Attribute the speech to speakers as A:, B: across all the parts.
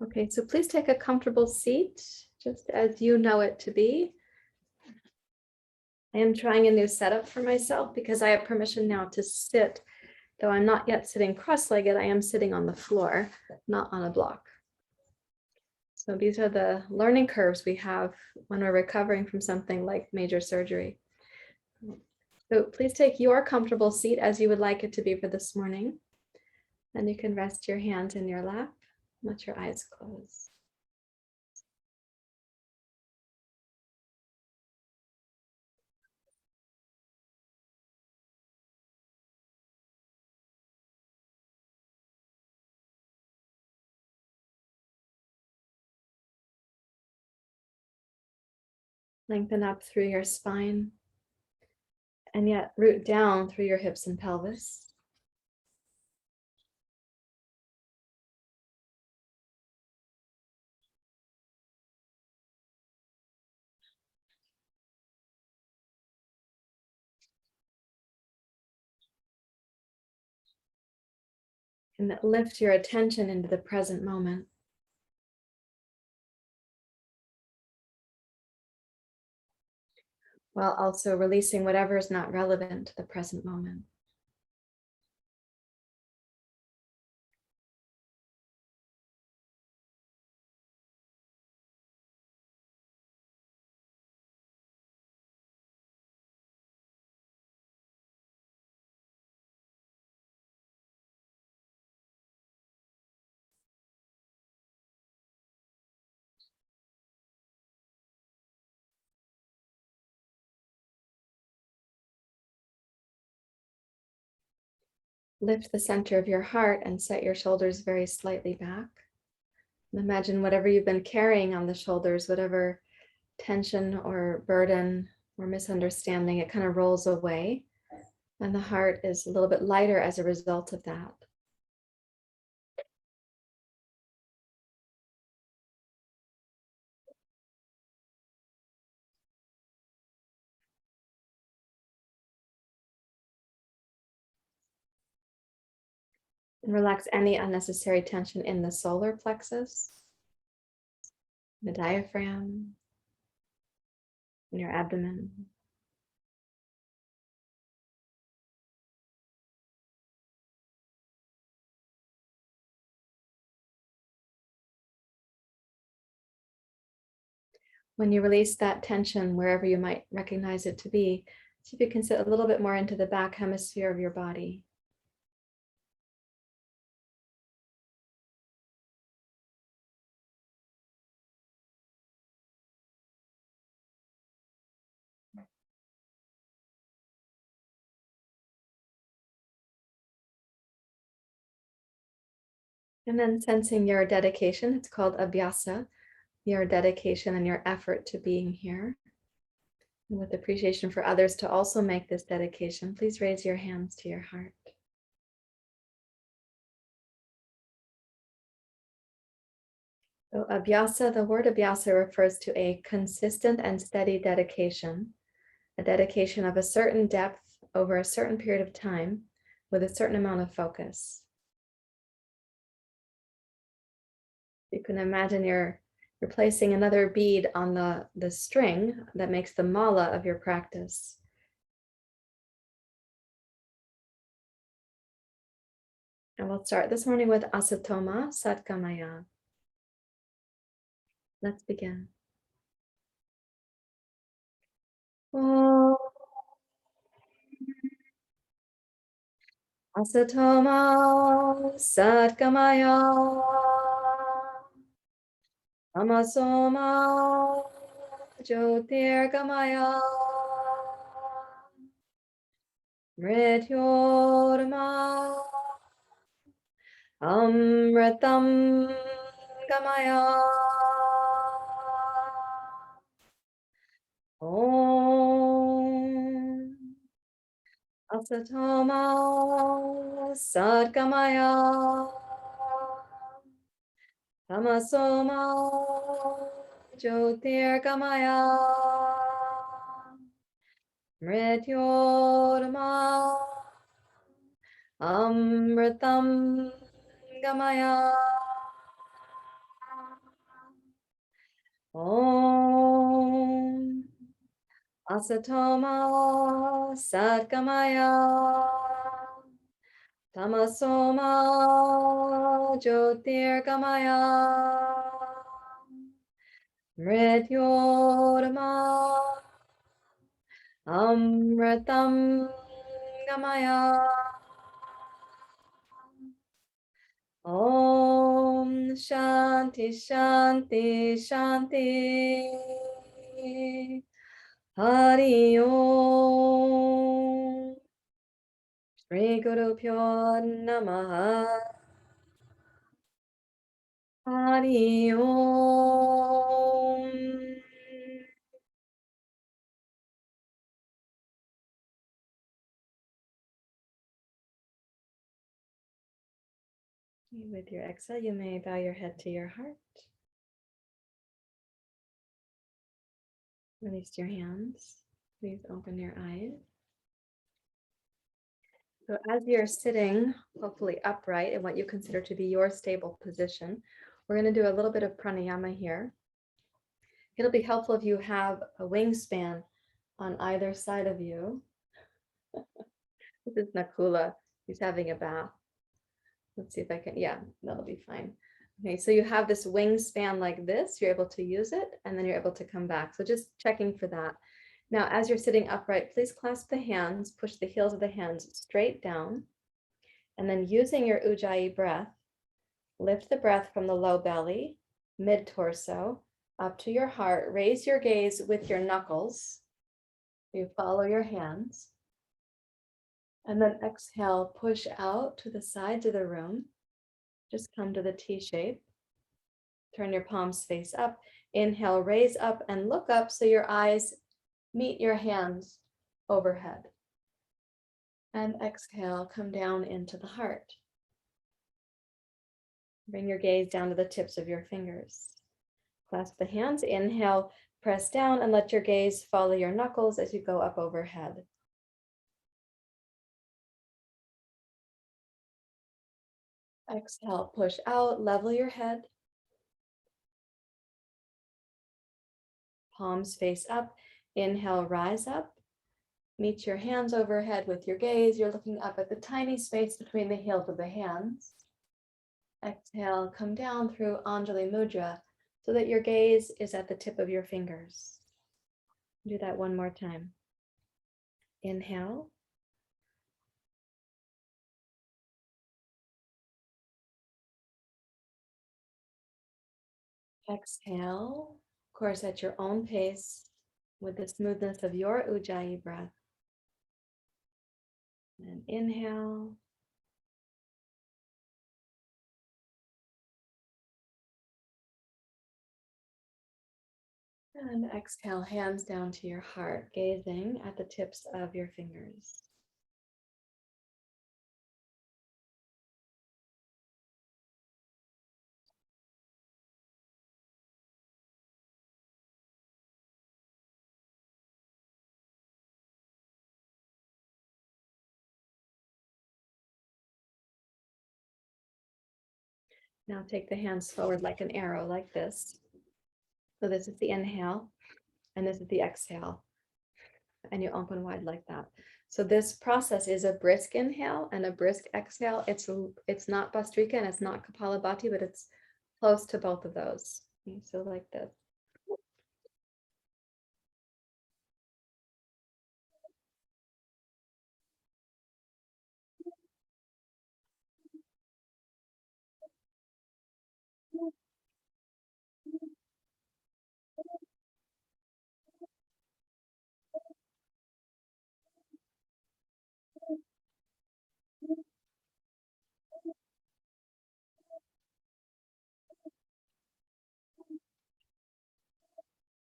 A: Okay, so please take a comfortable seat, just as you know it to be. I am trying a new setup for myself because I have permission now to sit, though I'm not yet sitting cross-legged, I am sitting on the floor, not on a block. So these are the learning curves we have when we're recovering from something like major surgery. So please take your comfortable seat as you would like it to be for this morning. And you can rest your hands in your lap, let your eyes close. Lengthen up through your spine, and yet root down through your hips and pelvis. And lift your attention into the present moment. While also releasing whatever is not relevant to the present moment. Lift the center of your heart and set your shoulders very slightly back. And imagine whatever you've been carrying on the shoulders, whatever tension or burden or misunderstanding, it kind of rolls away. And the heart is a little bit lighter as a result of that. And relax any unnecessary tension in the solar plexus, the diaphragm, in your abdomen. When you release that tension, wherever you might recognize it to be, see if you can sit a little bit more into the back hemisphere of your body. And then sensing your dedication, it's called Abyhasa, your dedication and your effort to being here. And with appreciation for others to also make this dedication, please raise your hands to your heart. So Abyhasa, the word Abyhasa refers to a consistent and steady dedication, a dedication of a certain depth over a certain period of time with a certain amount of focus. You can imagine you're placing another bead on the string that makes the mala of your practice. And we'll start this morning with Asatoma Satgamaya. Let's begin. Om Asatoma Satgamaya. Tamasoma Jyotirgamaya. Mrityorma Amritam Gamaya. Om Asatoma Satgamaya. Tamasoma Jyotirgamaya. Mrityorma Amritam Gamaya. Om Asatoma Sadgamaya Tamasoma Jyotirgamaya Mrityorma Amritam Gamaya Om Shanti Shanti Shanti Hari Om Shri Guru Pyo Namaha Hari Om. With your exhale, you may bow your head to your heart. Release your hands. Please open your eyes. So as you're sitting, hopefully upright in what you consider to be your stable position, we're going to do a little bit of pranayama here. It'll be helpful if you have a wingspan on either side of you. This is Nakula. He's having a bath. Let's see if I can, yeah, that'll be fine. Okay, so you have this wingspan like this, you're able to use it, and then you're able to come back. So just checking for that. Now, as you're sitting upright, please clasp the hands, push the heels of the hands straight down, and then using your Ujjayi breath, lift the breath from the low belly, mid-torso, up to your heart. Raise your gaze with your knuckles. You follow your hands. And then exhale, push out to the sides of the room. Just come to the T shape. Turn your palms face up. Inhale, raise up and look up so your eyes meet your hands overhead. And exhale, come down into the heart. Bring your gaze down to the tips of your fingers. Clasp the hands. Inhale, press down and let your gaze follow your knuckles as you go up overhead. Exhale, push out, level your head. Palms face up. Inhale, rise up. Meet your hands overhead with your gaze. You're looking up at the tiny space between the heels of the hands. Exhale, come down through Anjali Mudra so that your gaze is at the tip of your fingers. Do that one more time. Inhale. Exhale, of course, at your own pace with the smoothness of your Ujjayi breath. And inhale. And exhale, hands down to your heart, gazing at the tips of your fingers. Now take the hands forward like an arrow, like this. So this is the inhale, and this is the exhale. And you open wide like that. So this process is a brisk inhale and a brisk exhale. It's not Bhastrika and it's not Kapalabhati, but it's close to both of those. Okay, so like this.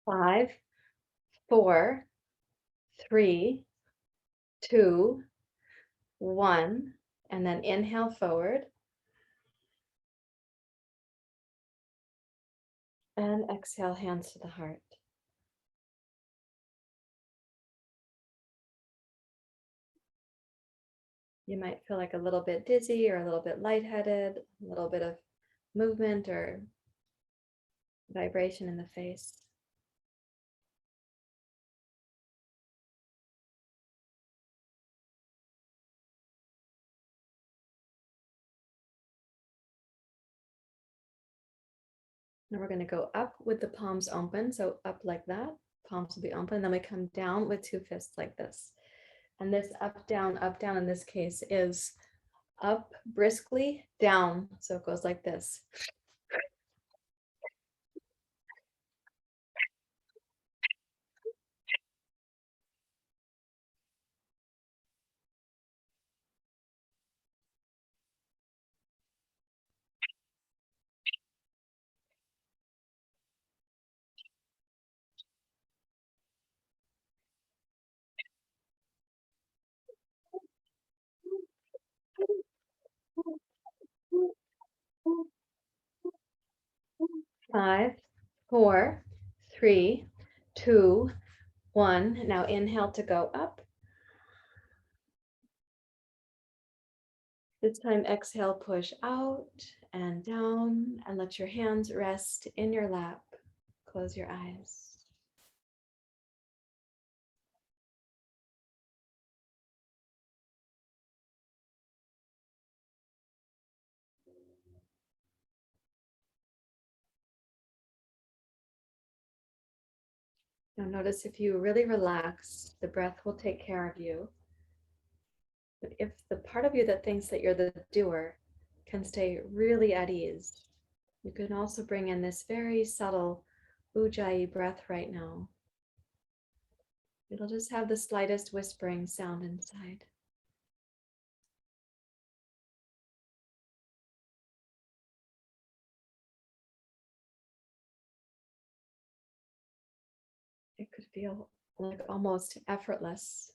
A: Five, 4, 3, 2, 1, and then inhale forward. And exhale, hands to the heart. You might feel like a little bit dizzy or a little bit lightheaded, a little bit of movement or vibration in the face. Now we're going to go up with the palms open. So up like that, palms will be open. Then we come down with two fists like this. And this up, down in this case is up briskly, down. So it goes like this. Five, four, three, two, one. Now inhale to go up. This time exhale, push out and down, and let your hands rest in your lap. Close your eyes. Now notice if you really relax, the breath will take care of you. But if the part of you that thinks that you're the doer can stay really at ease, you can also bring in this very subtle Ujjayi breath right now. It'll just have the slightest whispering sound inside. It could feel like almost effortless.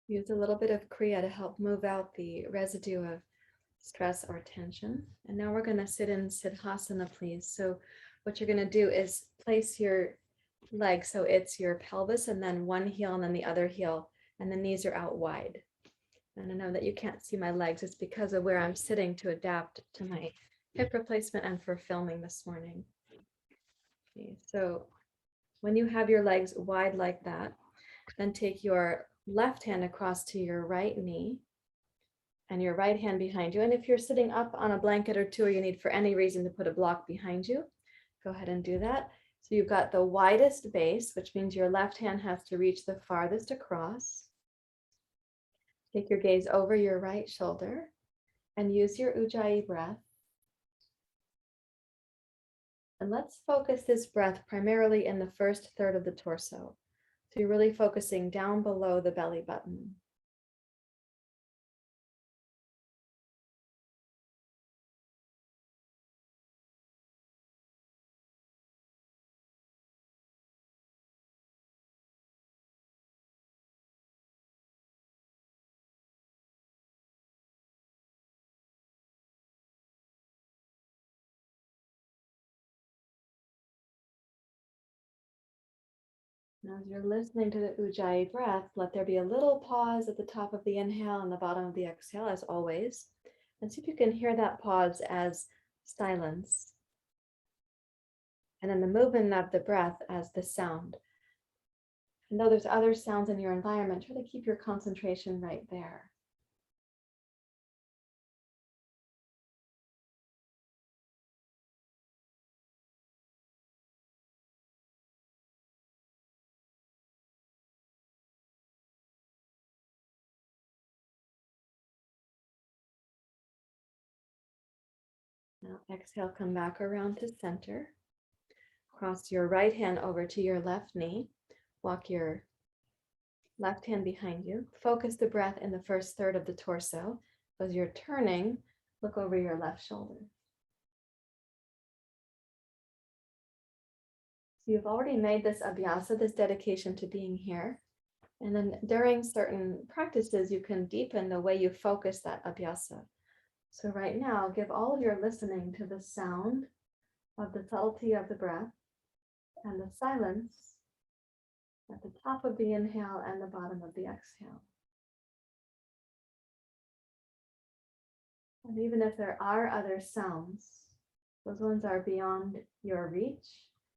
A: Use a little bit of Kriya to help move out the residue of stress or tension. And now we're going to sit in Siddhasana, please. So what you're going to do is place your leg so it's your pelvis and then one heel and then the other heel, and the knees are out wide. And I know that you can't see my legs. It's because of where I'm sitting to adapt to my hip replacement and for filming this morning. Okay, so when you have your legs wide like that, then take your left hand across to your right knee and your right hand behind you. And if you're sitting up on a blanket or two, or you need for any reason to put a block behind you, go ahead and do that. So you've got the widest base, which means your left hand has to reach the farthest across. Take your gaze over your right shoulder and use your Ujjayi breath. And let's focus this breath primarily in the first third of the torso. So you're really focusing down below the belly button. Now, as you're listening to the Ujjayi breath, let there be a little pause at the top of the inhale and the bottom of the exhale, as always. And see if you can hear that pause as silence. And then the movement of the breath as the sound. And though there's other sounds in your environment, try to keep your concentration right there. Now exhale, come back around to center. Cross your right hand over to your left knee. Walk your left hand behind you. Focus the breath in the first third of the torso. As you're turning, look over your left shoulder. So you've already made this Abyhasa, this dedication to being here. And then during certain practices, you can deepen the way you focus that Abyhasa. So right now, give all of your listening to the sound of the subtlety of the breath and the silence at the top of the inhale and the bottom of the exhale. And even if there are other sounds, those ones are beyond your reach.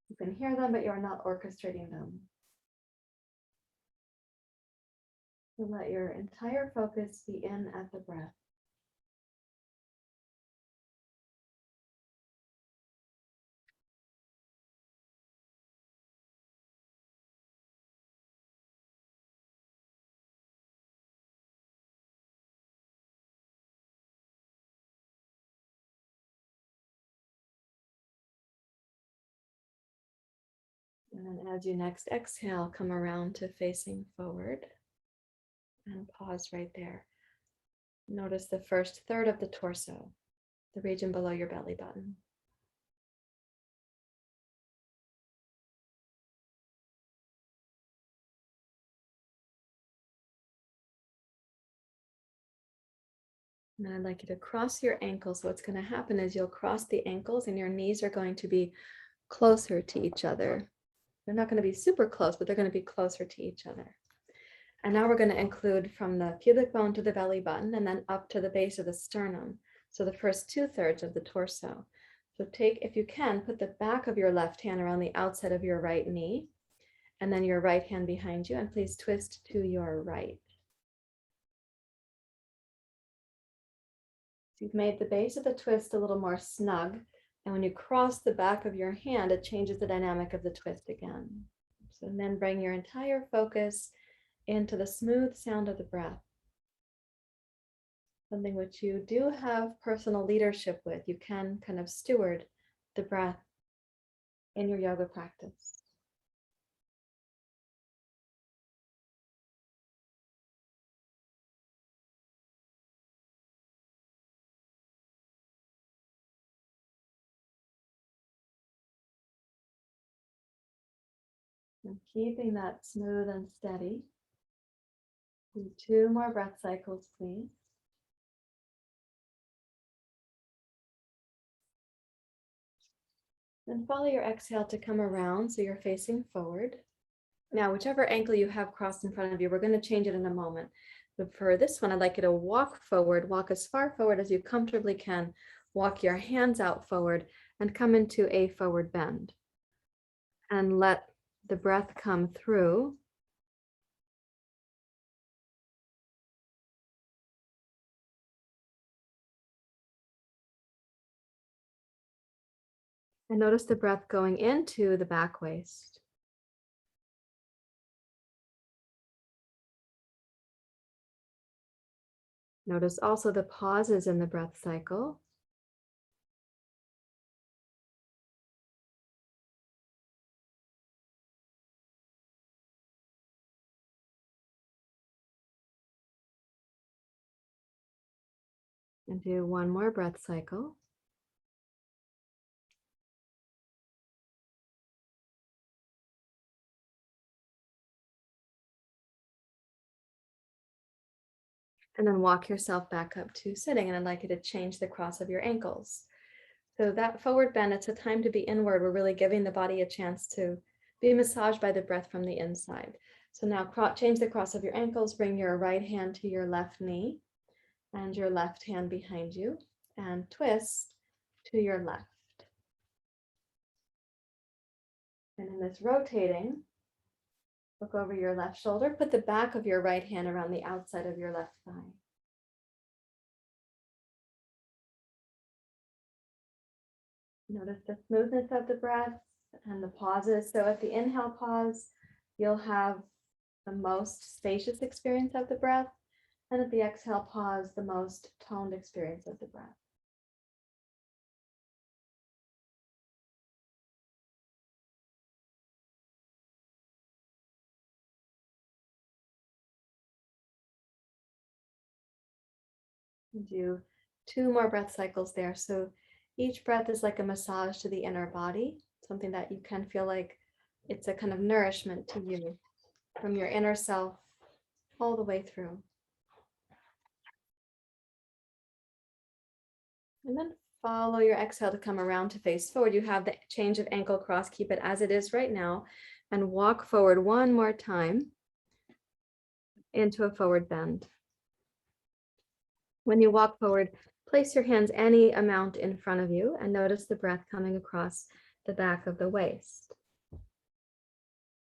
A: You can hear them, but you're not orchestrating them. So let your entire focus be in at the breath. And then as you next exhale, come around to facing forward and pause right there. Notice the first third of the torso, the region below your belly button. And I'd like you to cross your ankles. So what's going to happen is you'll cross the ankles and your knees are going to be closer to each other. They're not going to be super close, but they're going to be closer to each other. And now we're going to include from the pubic bone to the belly button and then up to the base of the sternum. So the first 2/3 of the torso. So take, if you can, put the back of your left hand around the outside of your right knee and then your right hand behind you, and please twist to your right. So you've made the base of the twist a little more snug. And when you cross the back of your hand, it changes the dynamic of the twist again. So then bring your entire focus into the smooth sound of the breath. Something which you do have personal leadership with. You can kind of steward the breath in your yoga practice. And keeping that smooth and steady. Do 2 more breath cycles, please. Then follow your exhale to come around so you're facing forward. Now, whichever ankle you have crossed in front of you, we're going to change it in a moment. But for this one, I'd like you to walk forward, walk as far forward as you comfortably can. Walk your hands out forward and come into a forward bend. And let the breath come through. And notice the breath going into the back waist. Notice also the pauses in the breath cycle. And do 1 more breath cycle. And then walk yourself back up to sitting. And I'd like you to change the cross of your ankles. So that forward bend, it's a time to be inward. We're really giving the body a chance to be massaged by the breath from the inside. So now change the cross of your ankles, bring your right hand to your left knee and your left hand behind you and twist to your left. And in this rotating, look over your left shoulder, put the back of your right hand around the outside of your left thigh. Notice the smoothness of the breath and the pauses. So at the inhale pause, you'll have the most spacious experience of the breath. And at the exhale pause, the most toned experience of the breath. Do 2 more breath cycles there. So each breath is like a massage to the inner body, something that you can feel like It's a kind of nourishment to you from your inner self all the way through. And then follow your exhale to come around to face forward. You have the change of ankle cross, keep it as it is right now, and walk forward one more time into a forward bend. When you walk forward, place your hands any amount in front of you and notice the breath coming across the back of the waist.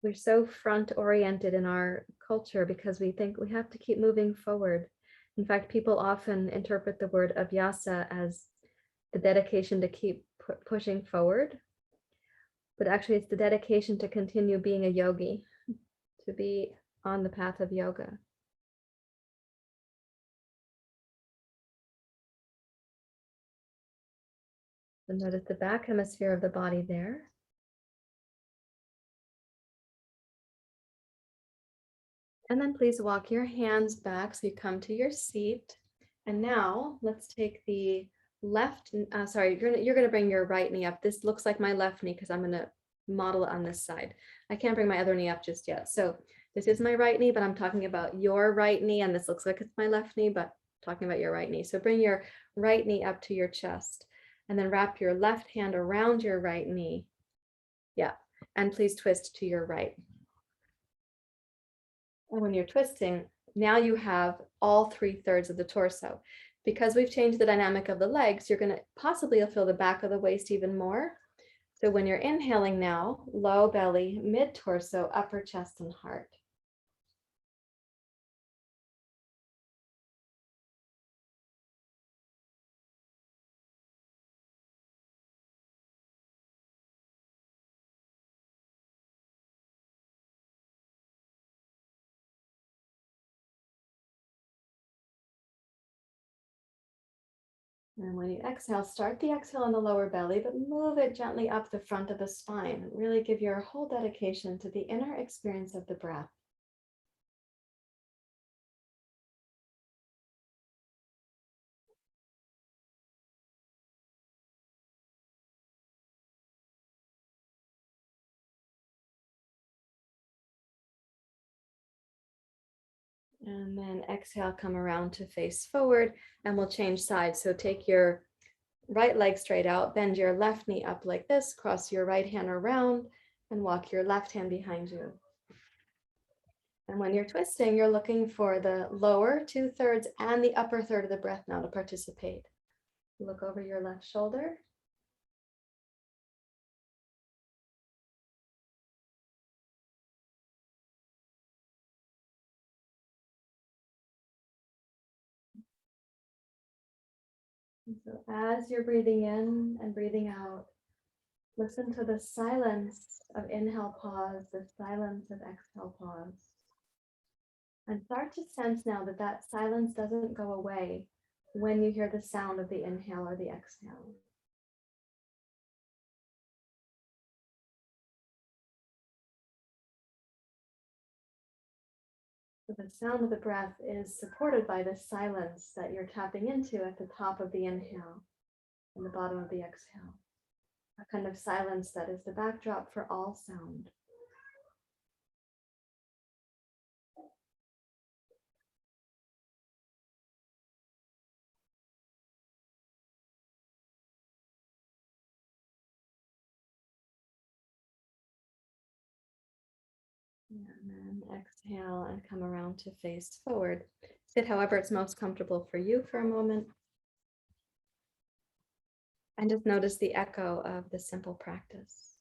A: We're so front oriented in our culture because we think we have to keep moving forward. In fact, people often interpret the word Abyhasa as the dedication to keep pushing forward, but actually it's the dedication to continue being a yogi, to be on the path of yoga. And notice the back hemisphere of the body there. And then please walk your hands back so you come to your seat. And now let's take the left, you're gonna bring your right knee up. This looks like my left knee because I'm gonna model it on this side. I can't bring my other knee up just yet. So this is my right knee, but I'm talking about your right knee, and this looks like it's my left knee, but I'm talking about your right knee. So bring your right knee up to your chest and then wrap your left hand around your right knee. Yeah, and please twist to your right. And when you're twisting, now you have all 3/3 of the torso. Because we've changed the dynamic of the legs, you're going to possibly feel the back of the waist even more. So when you're inhaling now, low belly, mid torso, upper chest, and heart. And when you exhale, start the exhale in the lower belly, but move it gently up the front of the spine. Really give your whole dedication to the inner experience of the breath. And then exhale, come around to face forward, and we'll change sides. So take your right leg straight out, bend your left knee up like this, cross your right hand around, and walk your left hand behind you. And when you're twisting, you're looking for the lower 2/3 and the upper third of the breath now to participate. Look over your left shoulder. And so as you're breathing in and breathing out, listen to the silence of inhale, pause, the silence of exhale, pause. And start to sense now that that silence doesn't go away when you hear the sound of the inhale or the exhale. So the sound of the breath is supported by the silence that you're tapping into at the top of the inhale and the bottom of the exhale. A kind of silence that is the backdrop for all sound. And then exhale and come around to face forward. Sit however it's most comfortable for you for a moment. And just notice the echo of the simple practice.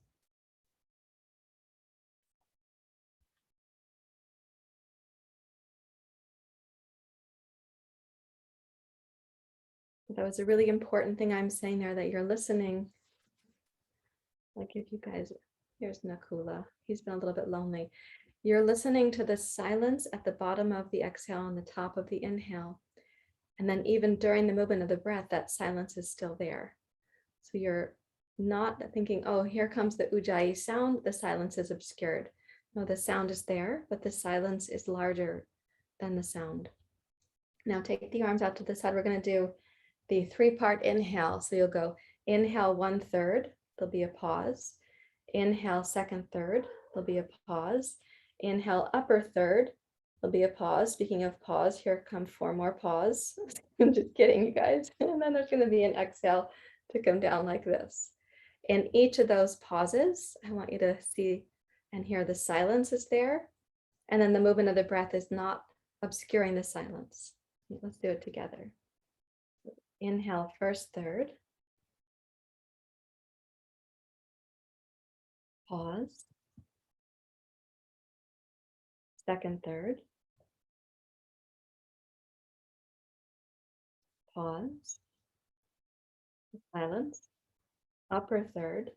A: That was a really important thing I'm saying there, that you're listening. Like if you guys, here's Nakula, he's been a little bit lonely. You're listening to the silence at the bottom of the exhale and the top of the inhale. And then even during the movement of the breath, that silence is still there. So you're not thinking, oh, here comes the Ujjayi sound, the silence is obscured. No, the sound is there, but the silence is larger than the sound. Now take the arms out to the side. We're going to do the 3-part inhale. So you'll go inhale 1/3, there'll be a pause. Inhale, second, third, there'll be a pause. Inhale, upper third, there'll be a pause. Speaking of pause, here come 4 more pause. I'm just kidding, you guys. And then there's going to be an exhale to come down like this. In each of those pauses, I want you to see and hear the silence is there. And then the movement of the breath is not obscuring the silence. Let's do it together. Inhale, first, third. Pause. Second, third. Pause. Silence. Upper third.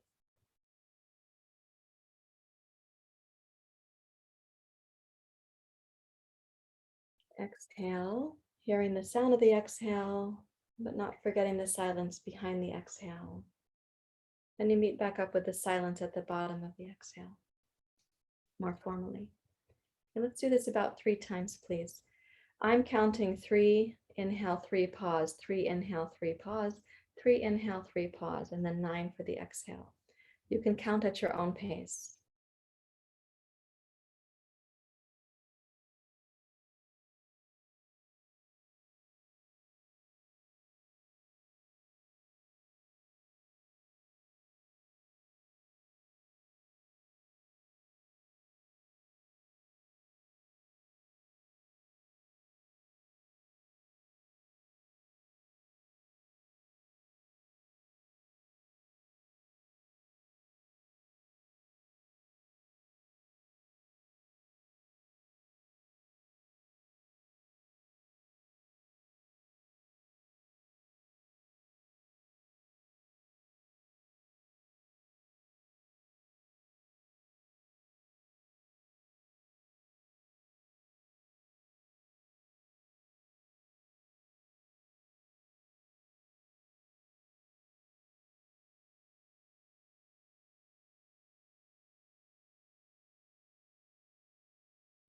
A: Exhale, hearing the sound of the exhale, but not forgetting the silence behind the exhale. Then you meet back up with the silence at the bottom of the exhale, more formally. And let's do this about 3 times, please. I'm counting 3, inhale, 3, pause, 3, inhale, 3, pause, 3, inhale, 3, pause, and then 9 for the exhale. You can count at your own pace.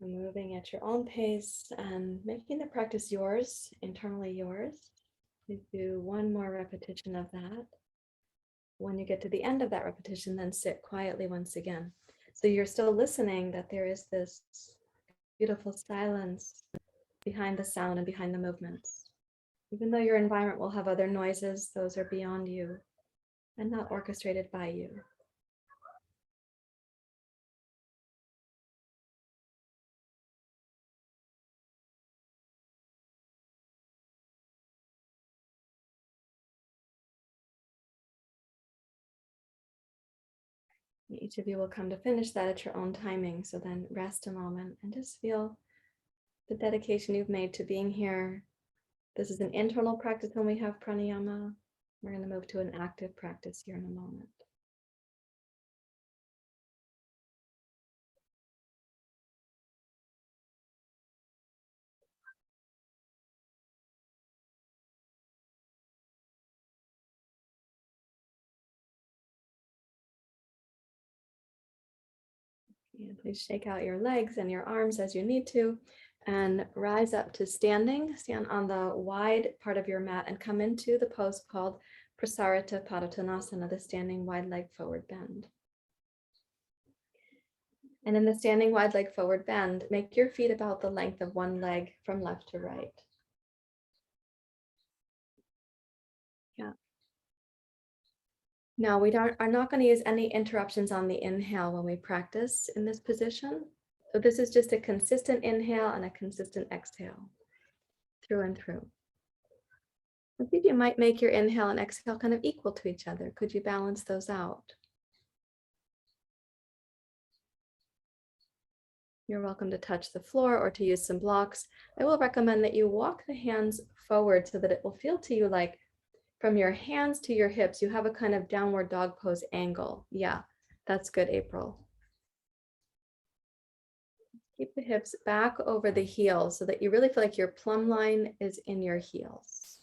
A: Moving at your own pace and making the practice yours, internally yours. Please do 1 more repetition of that. When you get to the end of that repetition, then sit quietly once again. So you're still listening that there is this beautiful silence behind the sound and behind the movements. Even though your environment will have other noises, those are beyond you and not orchestrated by you. Each of you will come to finish that at your own timing. So then rest a moment and just feel the dedication you've made to being here. This is an internal practice when we have pranayama. We're going to move to an active practice here in a moment. And please shake out your legs and your arms as you need to, and rise up to standing. Stand on the wide part of your mat and come into the pose called Prasara to Paratanasana, the standing wide leg forward bend. And in the standing wide leg forward bend, make your feet about the length of one leg from left to right. Yeah. Now we are not going to use any interruptions on the inhale when we practice in this position. So this is just a consistent inhale and a consistent exhale through and through. I think you might make your inhale and exhale kind of equal to each other. Could you balance those out? You're welcome to touch the floor or to use some blocks. I will recommend that you walk the hands forward so that it will feel to you like from your hands to your hips, you have a kind of downward dog pose angle. Yeah, that's good, April. Keep the hips back over the heels so that you really feel like your plumb line is in your heels.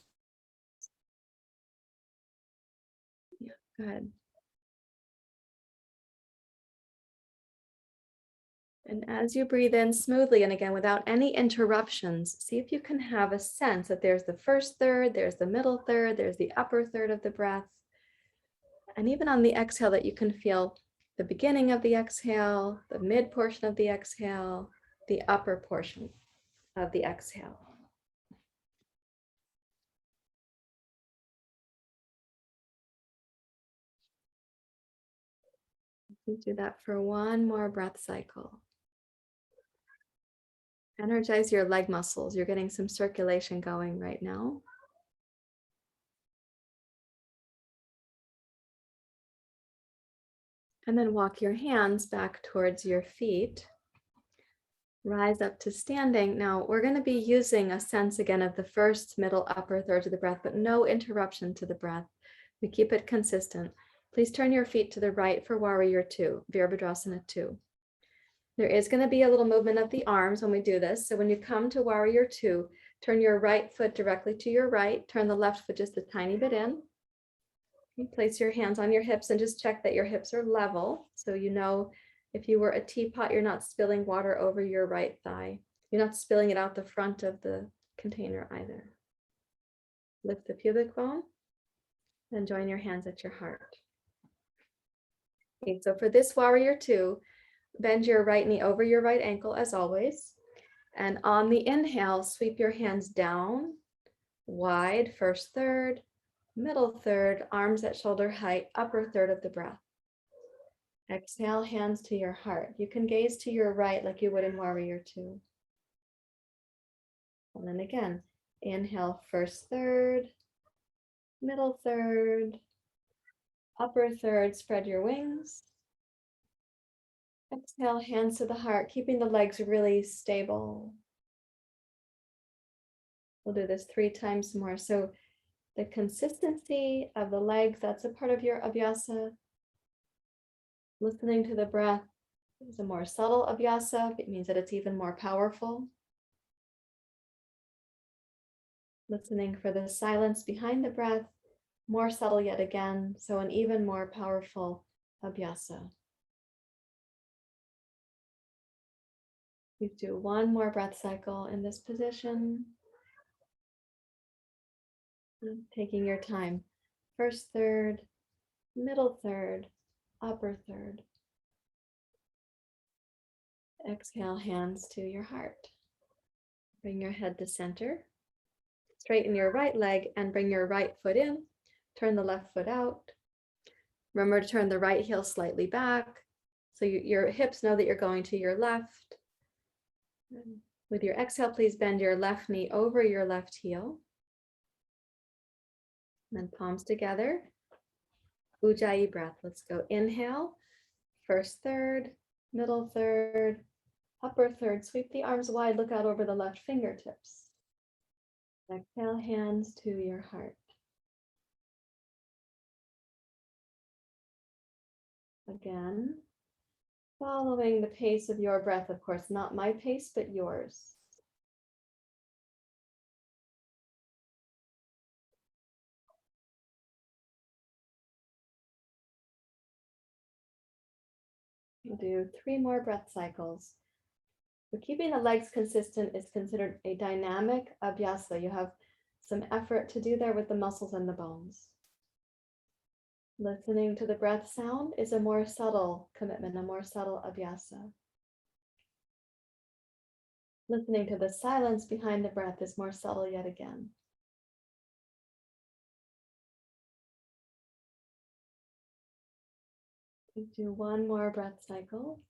A: Yeah, good. And as you breathe in smoothly, and again, without any interruptions, see if you can have a sense that there's the first third, there's the middle third, there's the upper third of the breath. And even on the exhale that you can feel the beginning of the exhale, the mid portion of the exhale, the upper portion of the exhale. Do that for one more breath cycle. Energize your leg muscles. You're getting some circulation going right now. And then walk your hands back towards your feet. Rise up to standing. Now we're going to be using a sense again of the first, middle, upper thirds of the breath, but no interruption to the breath. We keep it consistent. Please turn your feet to the right for Warrior 2, Virabhadrasana 2. There is going to be a little movement of the arms when we do this. So when you come to Warrior 2, turn your right foot directly to your right, turn the left foot just a tiny bit in. You place your hands on your hips and just check that your hips are level. So you know if you were a teapot, you're not spilling water over your right thigh. You're not spilling it out the front of the container either. Lift the pubic bone and join your hands at your heart. Okay, so for this Warrior 2, bend your right knee over your right ankle as always. And on the inhale, sweep your hands down, wide, first third, middle third, arms at shoulder height, upper third of the breath. Exhale, hands to your heart. You can gaze to your right like you would in Warrior 2. And then again, inhale, first third, middle third, upper third, spread your wings. Exhale, hands to the heart, keeping the legs really stable. We'll do this 3 times more. So the consistency of the legs, that's a part of your Abyhasa. Listening to the breath is a more subtle Abyhasa. It means that it's even more powerful. Listening for the silence behind the breath, more subtle yet again. So an even more powerful Abyhasa. We do one more breath cycle in this position. Taking your time. First third, middle third, upper third. Exhale, hands to your heart. Bring your head to center. Straighten your right leg and bring your right foot in. Turn the left foot out. Remember to turn the right heel slightly back. So your hips know that you're going to your left. With your exhale, please bend your left knee over your left heel. And then palms together. Ujjayi breath. Let's go. Inhale, first third, middle third, upper third. Sweep the arms wide, look out over the left fingertips. Exhale, hands to your heart. Again, following the pace of your breath, of course, not my pace, but yours. We'll do 3 more breath cycles. So keeping the legs consistent is considered a dynamic Abyhasa. You have some effort to do there with the muscles and the bones. Listening to the breath sound is a more subtle commitment, a more subtle Abyhasa. Listening to the silence behind the breath is more subtle yet again. We do 1 more breath cycle.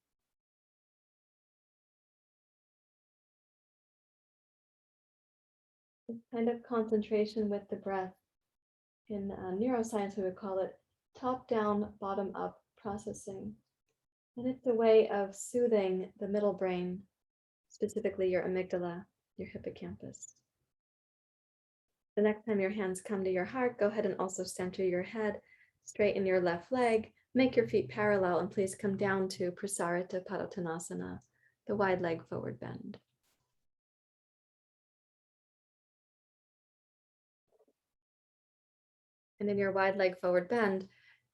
A: This kind of concentration with the breath. In neuroscience, we would call it top-down, bottom-up processing. And it's a way of soothing the middle brain, specifically your amygdala, your hippocampus. The next time your hands come to your heart, go ahead and also center your head, straighten your left leg, make your feet parallel, and please come down to Prasara to Paratanasana, the wide leg forward bend. And in your wide leg forward bend,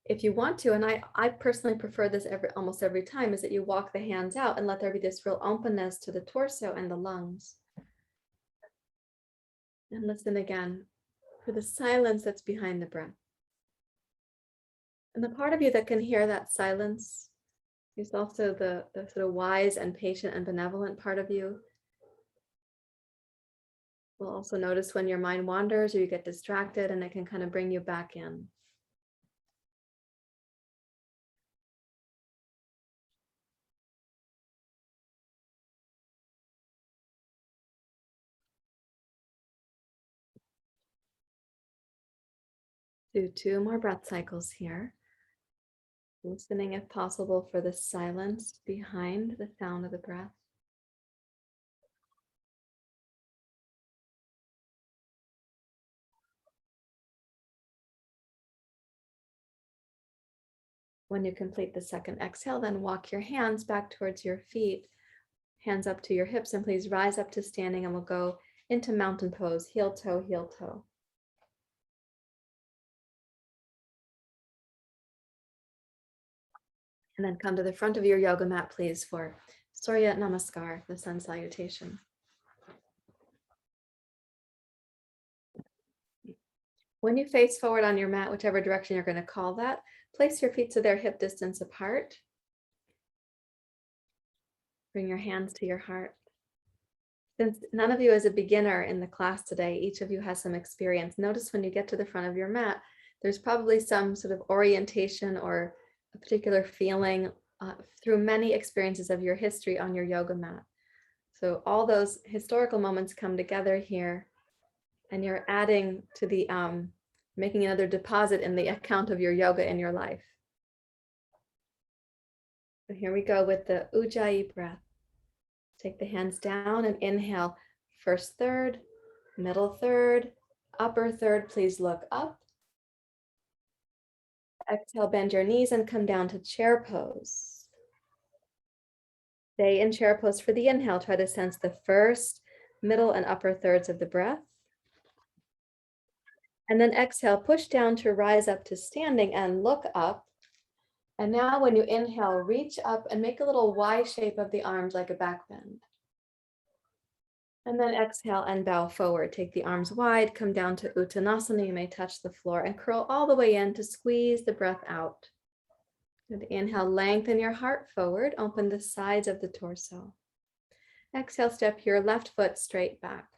A: if you want to, and I personally prefer this almost every time, is that you walk the hands out and let there be this real openness to the torso and the lungs. And listen again for the silence that's behind the breath. And the part of you that can hear that silence, There's also the sort of wise and patient and benevolent part of you. We'll also notice when your mind wanders or you get distracted, and it can kind of bring you back in. Do 2 more breath cycles here. Listening, if possible, for the silence behind the sound of the breath. When you complete the second exhale, then walk your hands back towards your feet, hands up to your hips, and please rise up to standing, and we'll go into mountain pose, heel toe, heel toe. And then come to the front of your yoga mat, please, for Surya Namaskar, the sun salutation. When you face forward on your mat, whichever direction you're going to call that, place your feet so they're hip distance apart. Bring your hands to your heart. Since none of you is a beginner in the class today, each of you has some experience. Notice when you get to the front of your mat, there's probably some sort of orientation or a particular feeling through many experiences of your history on your yoga mat. So all those historical moments come together here, and you're adding to the, making another deposit in the account of your yoga in your life. So here we go with the Ujjayi breath. Take the hands down and inhale, first third, middle third, upper third, please look up. Exhale, bend your knees and come down to chair pose. Stay in chair pose for the inhale. Try to sense the first, middle, and upper thirds of the breath. And then exhale, push down to rise up to standing and look up. And now when you inhale, reach up and make a little Y shape of the arms like a back bend. And then exhale and bow forward. Take the arms wide, come down to Uttanasana. You may touch the floor and curl all the way in to squeeze the breath out. And inhale, lengthen your heart forward, open the sides of the torso. Exhale, step your left foot straight back.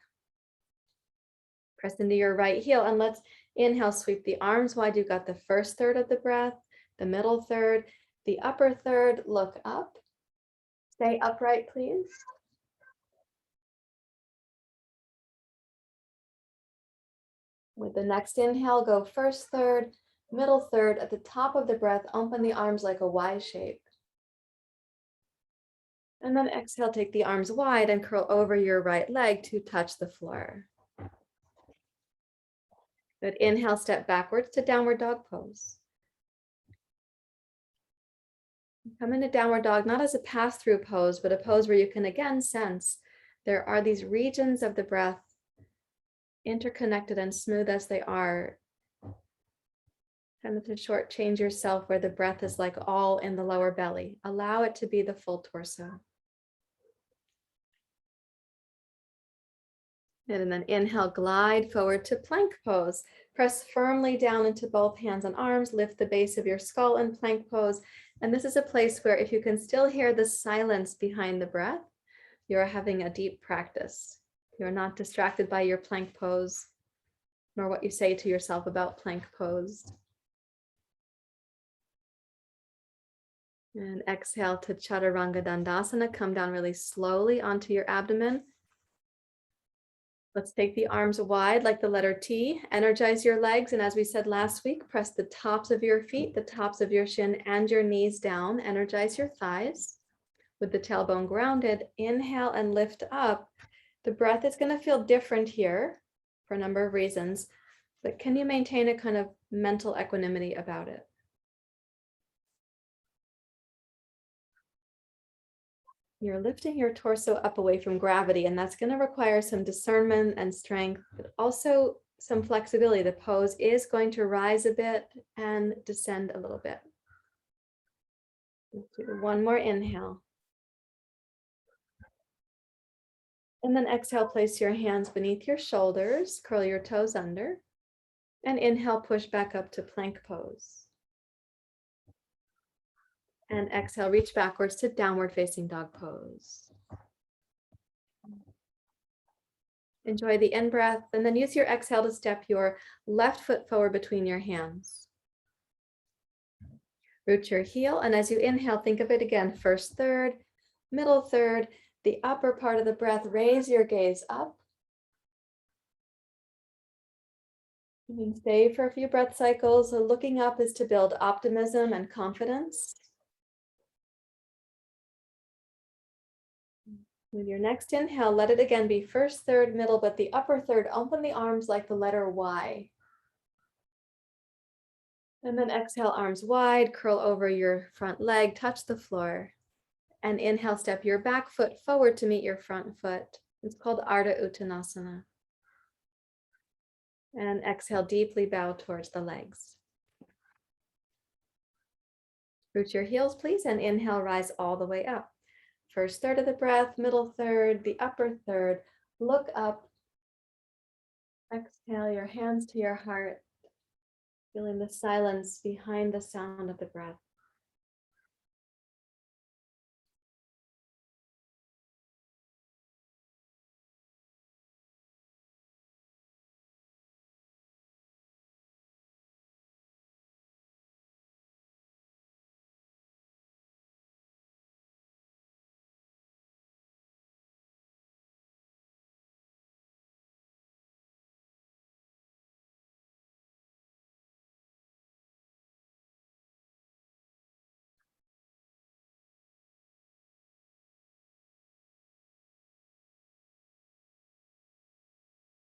A: Press into your right heel and let's inhale, sweep the arms wide. You've got the first third of the breath, the middle third, the upper third, look up. Stay upright, please. With the next inhale, go first third, middle third. At the top of the breath, open the arms like a Y shape. And then exhale, take the arms wide and curl over your right leg to touch the floor. Good. Inhale, step backwards to downward dog pose. Come into downward dog, not as a pass-through pose, but a pose where you can again sense there are these regions of the breath, interconnected and smooth as they are. Kind of to shortchange yourself where the breath is like all in the lower belly. Allow it to be the full torso. And then inhale, glide forward to plank pose. Press firmly down into both hands and arms, lift the base of your skull in plank pose. And this is a place where if you can still hear the silence behind the breath, you're having a deep practice. You're not distracted by your plank pose, nor what you say to yourself about plank pose. And exhale to Chaturanga Dandasana. Come down really slowly onto your abdomen. Let's take the arms wide like the letter T. Energize your legs. And as we said last week, press the tops of your feet, the tops of your shin, and your knees down. Energize your thighs with the tailbone grounded. Inhale and lift up. The breath is going to feel different here for a number of reasons, but can you maintain a kind of mental equanimity about it? You're lifting your torso up away from gravity, and that's going to require some discernment and strength, but also some flexibility. The pose is going to rise a bit and descend a little bit. Let's do one more inhale. And then exhale, place your hands beneath your shoulders, curl your toes under, and inhale, push back up to plank pose. And exhale, reach backwards to downward facing dog pose. Enjoy the in-breath, and then use your exhale to step your left foot forward between your hands. Root your heel, and as you inhale, think of it again. First third, middle third, the upper part of the breath, raise your gaze up. You can stay for a few breath cycles. So looking up is to build optimism and confidence. With your next inhale, let it again be first third, middle, but the upper third, open the arms like the letter Y. And then exhale, arms wide, curl over your front leg, touch the floor. And inhale, step your back foot forward to meet your front foot. It's called Arda Uttanasana. And exhale, deeply bow towards the legs. Root your heels, please, and inhale, rise all the way up. First third of the breath, middle third, the upper third. Look up. Exhale, your hands to your heart, feeling the silence behind the sound of the breath.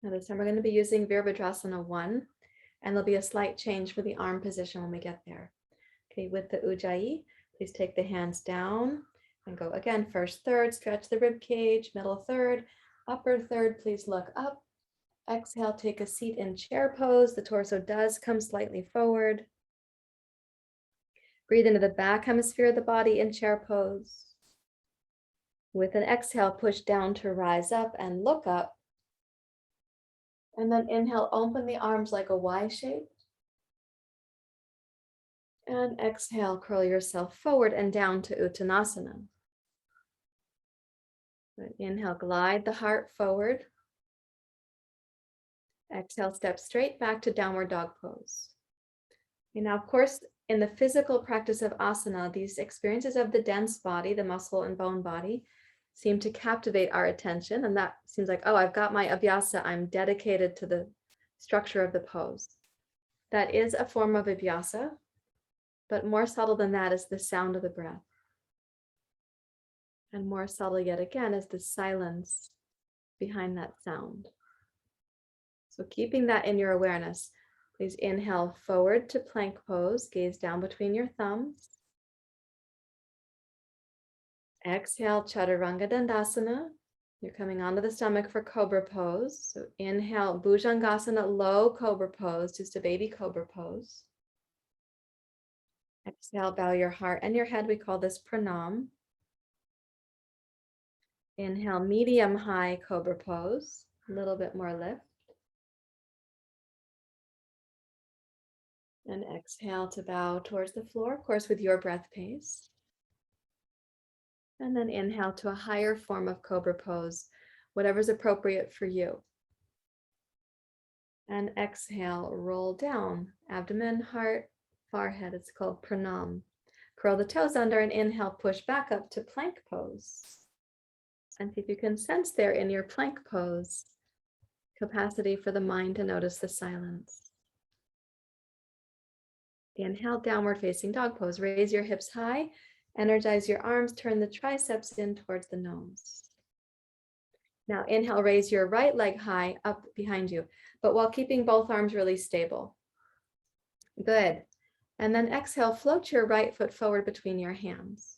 A: Now this time we're going to be using Virabhadrasana 1, and there'll be a slight change for the arm position when we get there. Okay, with the Ujjayi, please take the hands down and go again. First third, stretch the rib cage, middle third, upper third, please look up. Exhale, take a seat in chair pose. The torso does come slightly forward. Breathe into the back hemisphere of the body in chair pose. With an exhale, push down to rise up and look up. And then inhale, open the arms like a Y shape. And exhale, curl yourself forward and down to Uttanasana. Inhale, glide the heart forward. Exhale, step straight back to downward dog pose. And now, of course, in the physical practice of asana, these experiences of the dense body, the muscle and bone body, seem to captivate our attention. And that seems like, oh, I've got my Abyhasa. I'm dedicated to the structure of the pose. That is a form of Abyhasa, but more subtle than that is the sound of the breath. And more subtle yet again is the silence behind that sound. So keeping that in your awareness, please inhale forward to plank pose, gaze down between your thumbs. Exhale, Chaturanga Dandasana. You're coming onto the stomach for Cobra Pose. So inhale, Bhujangasana, low Cobra Pose, just a baby Cobra Pose. Exhale, bow your heart and your head. We call this Pranam. Inhale, medium high Cobra Pose, a little bit more lift. And exhale to bow towards the floor, of course, with your breath pace. And then inhale to a higher form of Cobra Pose, whatever's appropriate for you. And exhale, roll down, abdomen, heart, forehead. It's called Pranam. Curl the toes under and inhale, push back up to plank pose. And see if you can sense there in your plank pose, capacity for the mind to notice the silence. Inhale, downward facing dog pose. Raise your hips high, energize your arms, turn the triceps in towards the nose. Now inhale, raise your right leg high up behind you, but while keeping both arms really stable. Good. And then exhale, float your right foot forward between your hands.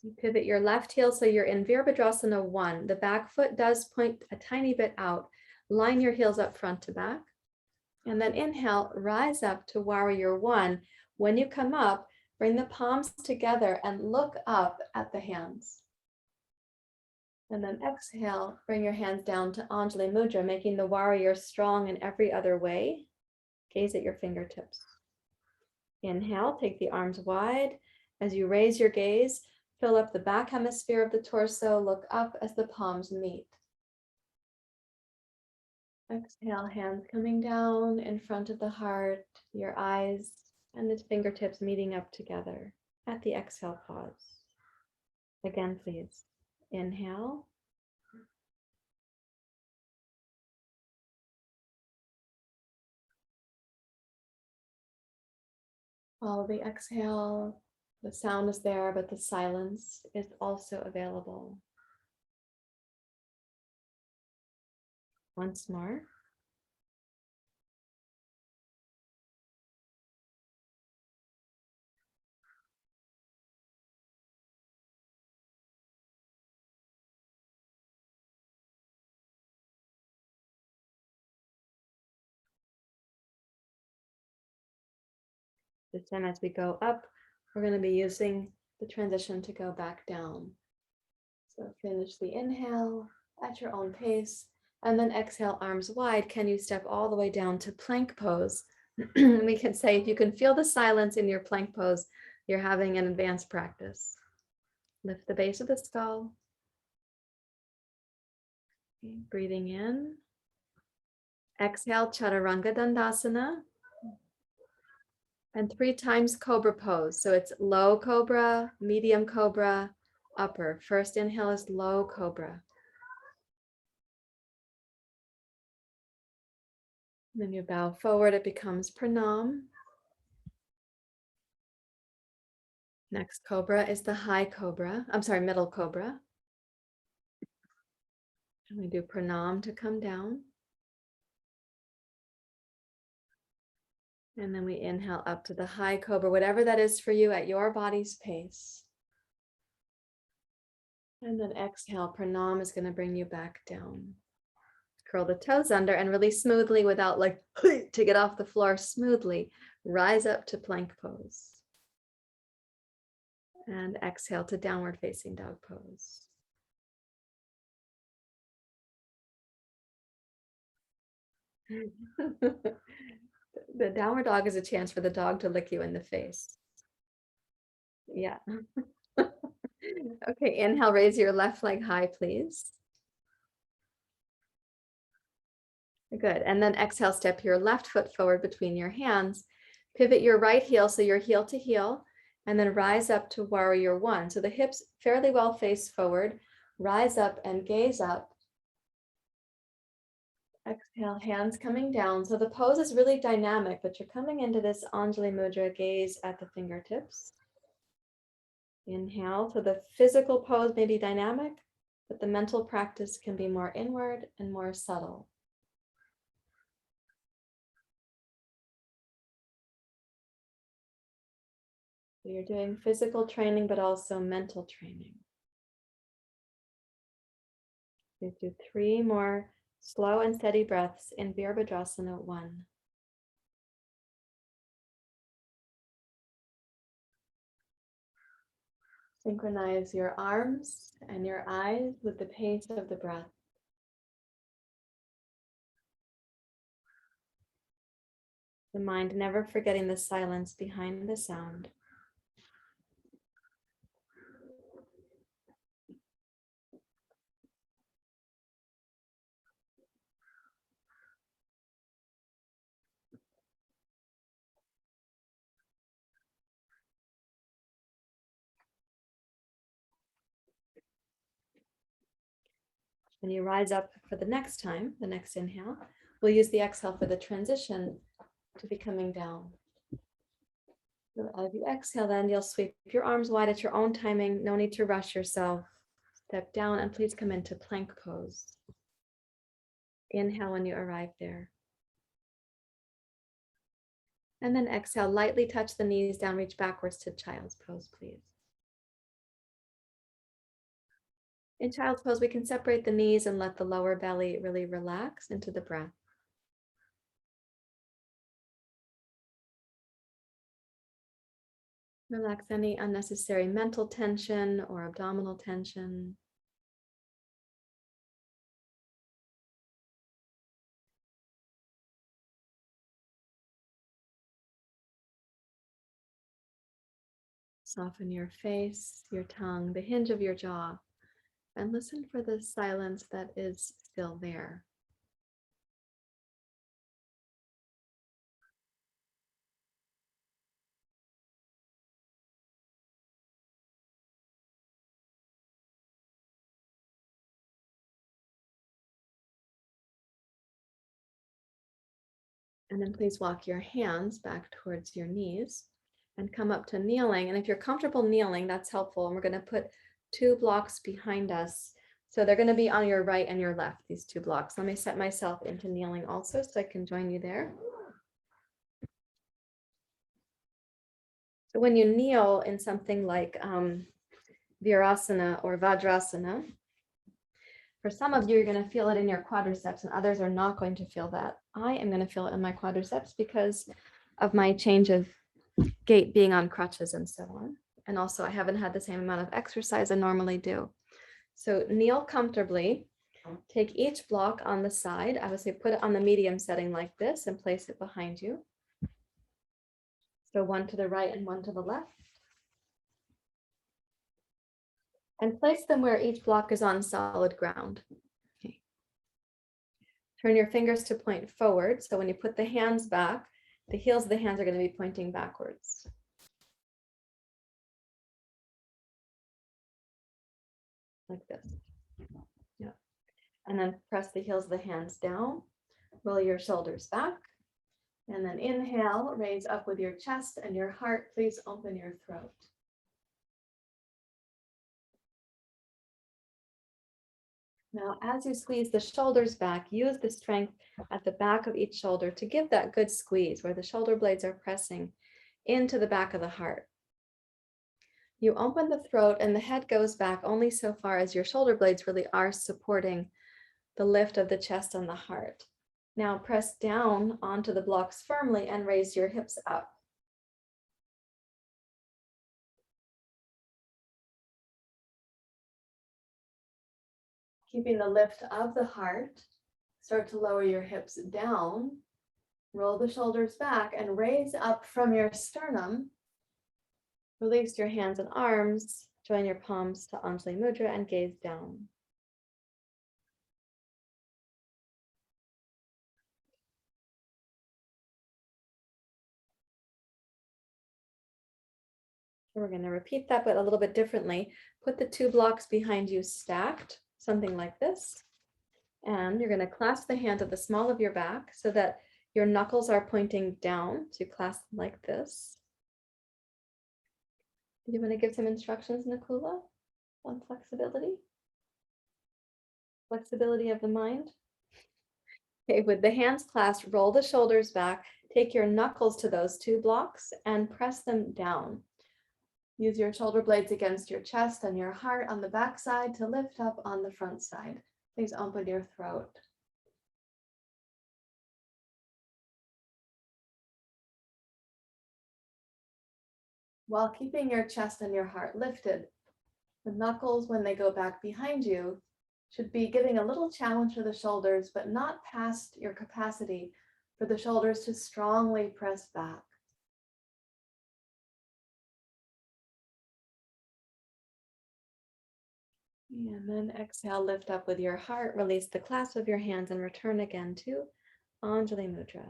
A: You pivot your left heel so you're in Virabhadrasana 1. The back foot does point a tiny bit out. Line your heels up front to back. And then inhale, rise up to Warrior 1. When you come up, bring the palms together and look up at the hands. And then exhale, bring your hands down to Anjali Mudra, making the warrior strong in every other way. Gaze at your fingertips. Inhale, take the arms wide. As you raise your gaze, fill up the back hemisphere of the torso, look up as the palms meet. Exhale, hands coming down in front of the heart, your eyes and the fingertips meeting up together at the exhale pause. Again, please. Inhale. Follow the exhale. The sound is there, but the silence is also available. Once more. This time as we go up, we're going to be using the transition to go back down. So finish the inhale at your own pace, and then exhale, arms wide. Can you step all the way down to plank pose? We can say if you can feel the silence in your plank pose, you're having an advanced practice. Lift the base of the skull. Okay, breathing in. Exhale, Chaturanga Dandasana. And 3 times Cobra Pose. So it's low Cobra, medium Cobra, upper. First inhale is low Cobra. Then you bow forward, it becomes Pranam. Next Cobra is the high Cobra. I'm sorry, middle Cobra. And we do Pranam to come down. And then we inhale up to the high Cobra, whatever that is for you at your body's pace. And then exhale, Pranam is going to bring you back down. Curl the toes under and really smoothly without like to get off the floor smoothly. Rise up to plank pose. And exhale to downward facing dog pose. The downward dog is a chance for the dog to lick you in the face. Yeah. Okay, inhale, raise your left leg high, please. Good. And then exhale, step your left foot forward between your hands. Pivot your right heel so you're heel to heel, and then rise up to warrior one. So the hips fairly well face forward. Rise up and gaze up. Exhale, hands coming down. So the pose is really dynamic, but you're coming into this Anjali Mudra, gaze at the fingertips. Inhale. So the physical pose may be dynamic, but the mental practice can be more inward and more subtle. So you're doing physical training, but also mental training. You do 3 more slow and steady breaths in Virabhadrasana 1. Synchronize your arms and your eyes with the pace of the breath. The mind never forgetting the silence behind the sound. When you rise up for the next time, the next inhale, we'll use the exhale for the transition to be coming down. So as you exhale, then you'll sweep your arms wide at your own timing. No need to rush yourself. Step down and please come into plank pose. Inhale when you arrive there. And then exhale, lightly touch the knees down, reach backwards to child's pose, please. In child's pose, we can separate the knees and let the lower belly really relax into the breath. Relax any unnecessary mental tension or abdominal tension. Soften your face, your tongue, the hinge of your jaw, and listen for the silence that is still there. And then please walk your hands back towards your knees and come up to kneeling. And if you're comfortable kneeling, that's helpful. And we're going to put 2 blocks behind us. So they're going to be on your right and your left, these 2 blocks. Let me set myself into kneeling also so I can join you there. So when you kneel in something like Virasana or Vadrasana, for some of you, you're going to feel it in your quadriceps and others are not going to feel that. I am going to feel it in my quadriceps because of my change of gait being on crutches and so on. And also I haven't had the same amount of exercise I normally do. So kneel comfortably, take each block on the side. I would say put it on the medium setting like this and place it behind you. So 1 to the right and 1 to the left. And place them where each block is on solid ground. Okay. Turn your fingers to point forward. So when you put the hands back, the heels of the hands are going to be pointing backwards. Like this. Yeah. And then press the heels of the hands down. Roll your shoulders back. And then inhale, raise up with your chest and your heart. Please open your throat. Now, as you squeeze the shoulders back, use the strength at the back of each shoulder to give that good squeeze where the shoulder blades are pressing into the back of the heart. You open the throat and the head goes back only so far as your shoulder blades really are supporting the lift of the chest and the heart. Now press down onto the blocks firmly and raise your hips up. Keeping the lift of the heart, start to lower your hips down, roll the shoulders back and raise up from your sternum. Release your hands and arms, join your palms to Ujjayi Mudra and gaze down. So we're going to repeat that, but a little bit differently. Put the 2 blocks behind you stacked, something like this. And you're going to clasp the hands at the small of your back so that your knuckles are pointing down. So you clasp them like this. Do you want to give some instructions, Nakula, on flexibility? Flexibility of the mind? Okay, with the hands clasped, roll the shoulders back, take your knuckles to those 2 blocks and press them down. Use your shoulder blades against your chest and your heart on the back side to lift up on the front side. Please open your throat. While keeping your chest and your heart lifted, the knuckles, when they go back behind you, should be giving a little challenge for the shoulders, but not past your capacity for the shoulders to strongly press back. And then exhale, lift up with your heart, release the clasp of your hands and return again to Ujjayi Mudra.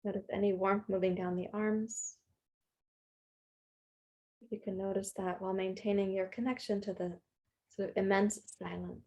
A: Notice any warmth moving down the arms. You can notice that while maintaining your connection to the sort of immense silence.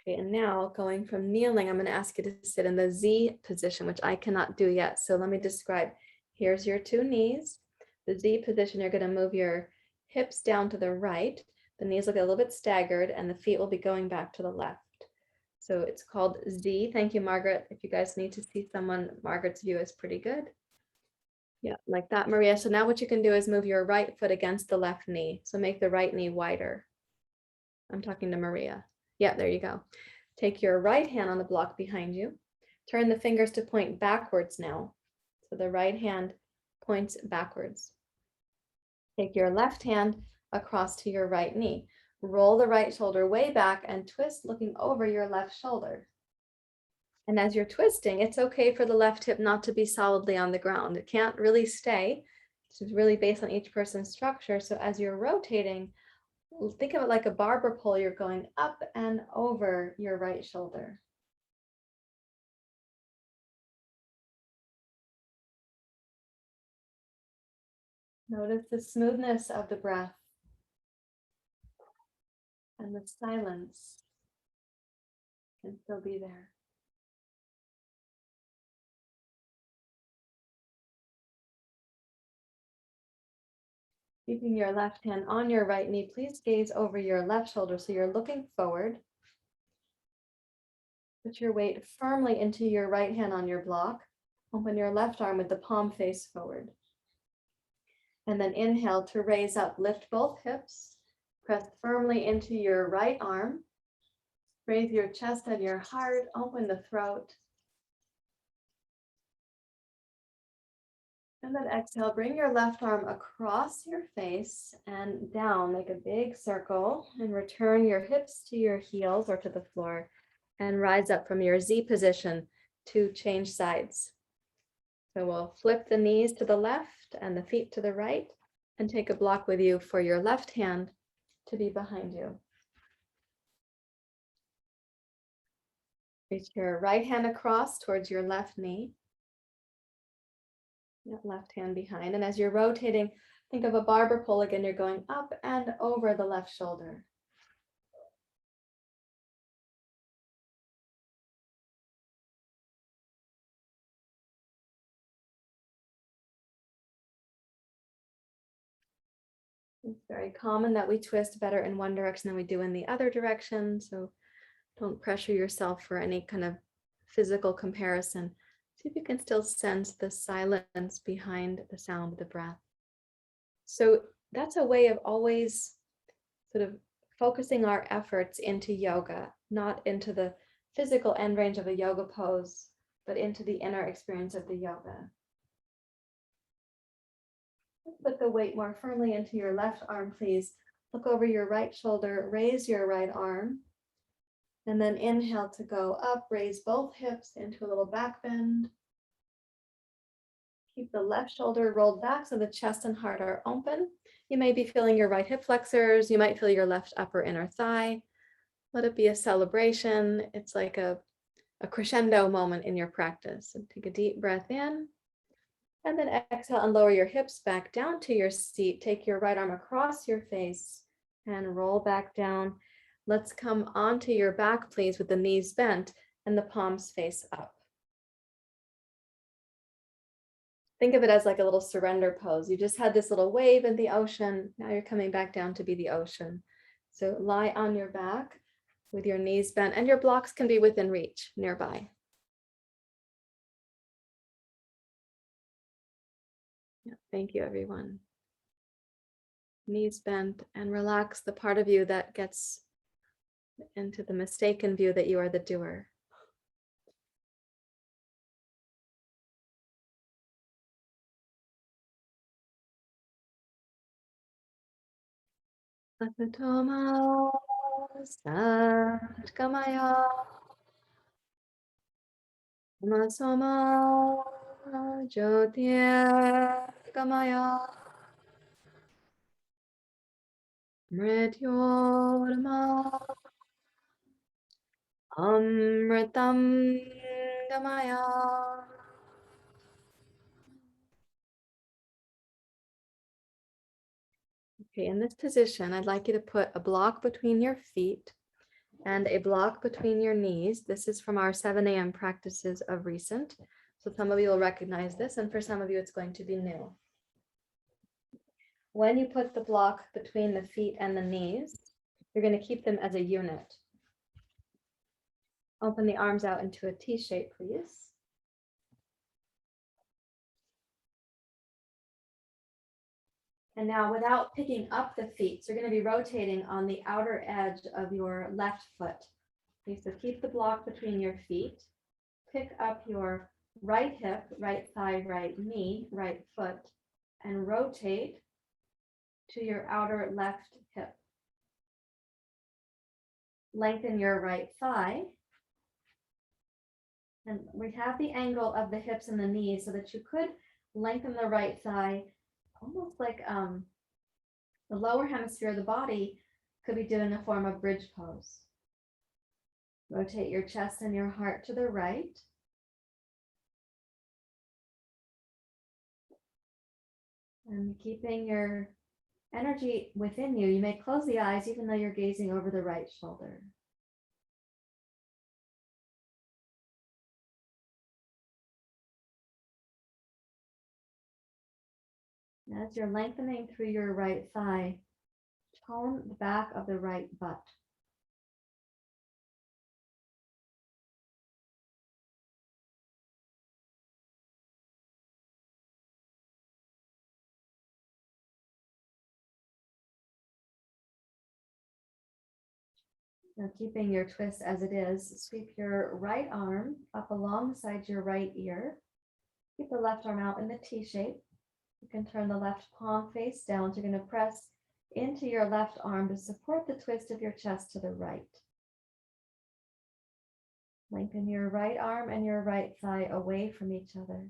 A: Okay, and now going from kneeling, I'm going to ask you to sit in the Z position, which I cannot do yet. So let me describe. Here's your 2 knees. The Z position, you're going to move your hips down to the right. The knees will get a little bit staggered and the feet will be going back to the left. So it's called Z. Thank you, Margaret. If you guys need to see someone, Margaret's view is pretty good. Yeah, like that, Maria. So now what you can do is move your right foot against the left knee. So make the right knee wider. I'm talking to Maria. Yeah, there you go. Take your right hand on the block behind you. Turn the fingers to point backwards now. So the right hand points backwards. Take your left hand across to your right knee. Roll the right shoulder way back and twist, looking over your left shoulder. And as you're twisting, it's okay for the left hip not to be solidly on the ground. It can't really stay. It's really based on each person's structure. So as you're rotating, think of it like a barber pole. You're going up and over your right shoulder. Notice the smoothness of the breath and the silence can still be there. Keeping your left hand on your right knee, please gaze over your left shoulder so you're looking forward. Put your weight firmly into your right hand on your block. Open your left arm with the palm face forward. And then inhale to raise up. Lift both hips. Press firmly into your right arm. Raise your chest and your heart. Open the throat. And then exhale, bring your left arm across your face and down. Make a big circle and return your hips to your heels or to the floor and rise up from your Z position to change sides. So we'll flip the knees to the left and the feet to the right and take a block with you for your left hand to be behind you. Reach your right hand across towards your left knee. Left hand behind. And as you're rotating, think of a barber pole again. You're going up and over the left shoulder. It's very common that we twist better in one direction than we do in the other direction. So don't pressure yourself for any kind of physical comparison. See if you can still sense the silence behind the sound of the breath. So that's a way of always sort of focusing our efforts into yoga, not into the physical end range of a yoga pose, but into the inner experience of the yoga. Put the weight more firmly into your left arm, please. Look over your right shoulder, raise your right arm, and then inhale to go up, raise both hips into a little back bend. Keep the left shoulder rolled back so the chest and heart are open. You may be feeling your right hip flexors. You might feel your left upper inner thigh. Let it be a celebration. It's like a crescendo moment in your practice. So take a deep breath in. And then exhale and lower your hips back down to your seat. Take your right arm across your face and roll back down. Let's come onto your back, please, with the knees bent and the palms face up. Think of it as like a little surrender pose. You just had this little wave in the ocean. Now you're coming back down to be the ocean. So lie on your back with your knees bent, and your blocks can be within reach nearby. Yeah, thank you, everyone. Knees bent, and relax the part of you that gets into the mistaken view that you are the doer. Atmatoma Satgamaya Tamasoma Jyotirgamaya Mrityorma Amritam Gamaya. Okay, in this position, I'd like you to put a block between your feet and a block between your knees. This is from our 7 a.m. practices of recent. So some of you will recognize this, and for some of you, it's going to be new. When you put the block between the feet and the knees, you're going to keep them as a unit. Open the arms out into a T shape, please. And now without picking up the feet, so you're going to be rotating on the outer edge of your left foot. Okay, so keep the block between your feet. Pick up your right hip, right thigh, right knee, right foot, and rotate to your outer left hip. Lengthen your right thigh. And we have the angle of the hips and the knees so that you could lengthen the right thigh, almost like the lower hemisphere of the body could be doing a form of bridge pose. Rotate your chest and your heart to the right. And keeping your energy within you, you may close the eyes even though you're gazing over the right shoulder. As you're lengthening through your right thigh, tone the back of the right butt. Now, keeping your twist as it is, sweep your right arm up alongside your right ear. Keep the left arm out in the T shape. You can turn the left palm face down. So you're going to press into your left arm to support the twist of your chest to the right. Lengthen your right arm and your right thigh away from each other.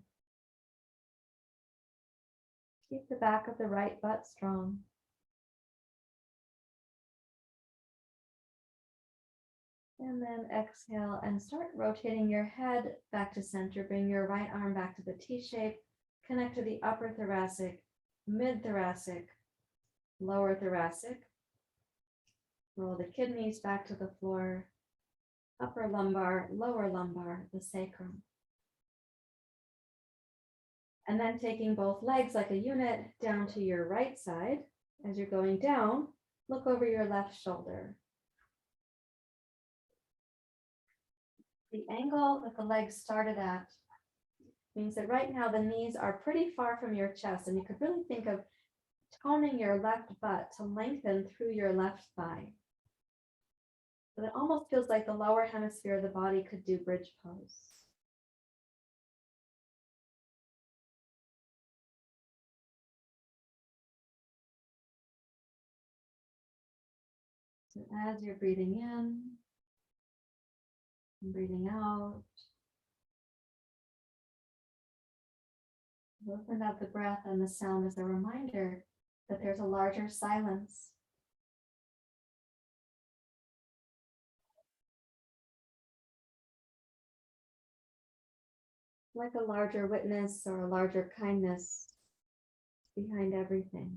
A: Keep the back of the right butt strong. And then exhale and start rotating your head back to center. Bring your right arm back to the T shape. Connect to the upper thoracic, mid thoracic, lower thoracic. Roll the kidneys back to the floor. Upper lumbar, lower lumbar, the sacrum. And then taking both legs like a unit down to your right side. As you're going down, look over your left shoulder. The angle that the legs started at means that right now the knees are pretty far from your chest, and you could really think of toning your left butt to lengthen through your left thigh. So it almost feels like the lower hemisphere of the body could do bridge pose. So as you're breathing in and breathing out, open up the breath and the sound as a reminder that there's a larger silence. Like a larger witness or a larger kindness behind everything.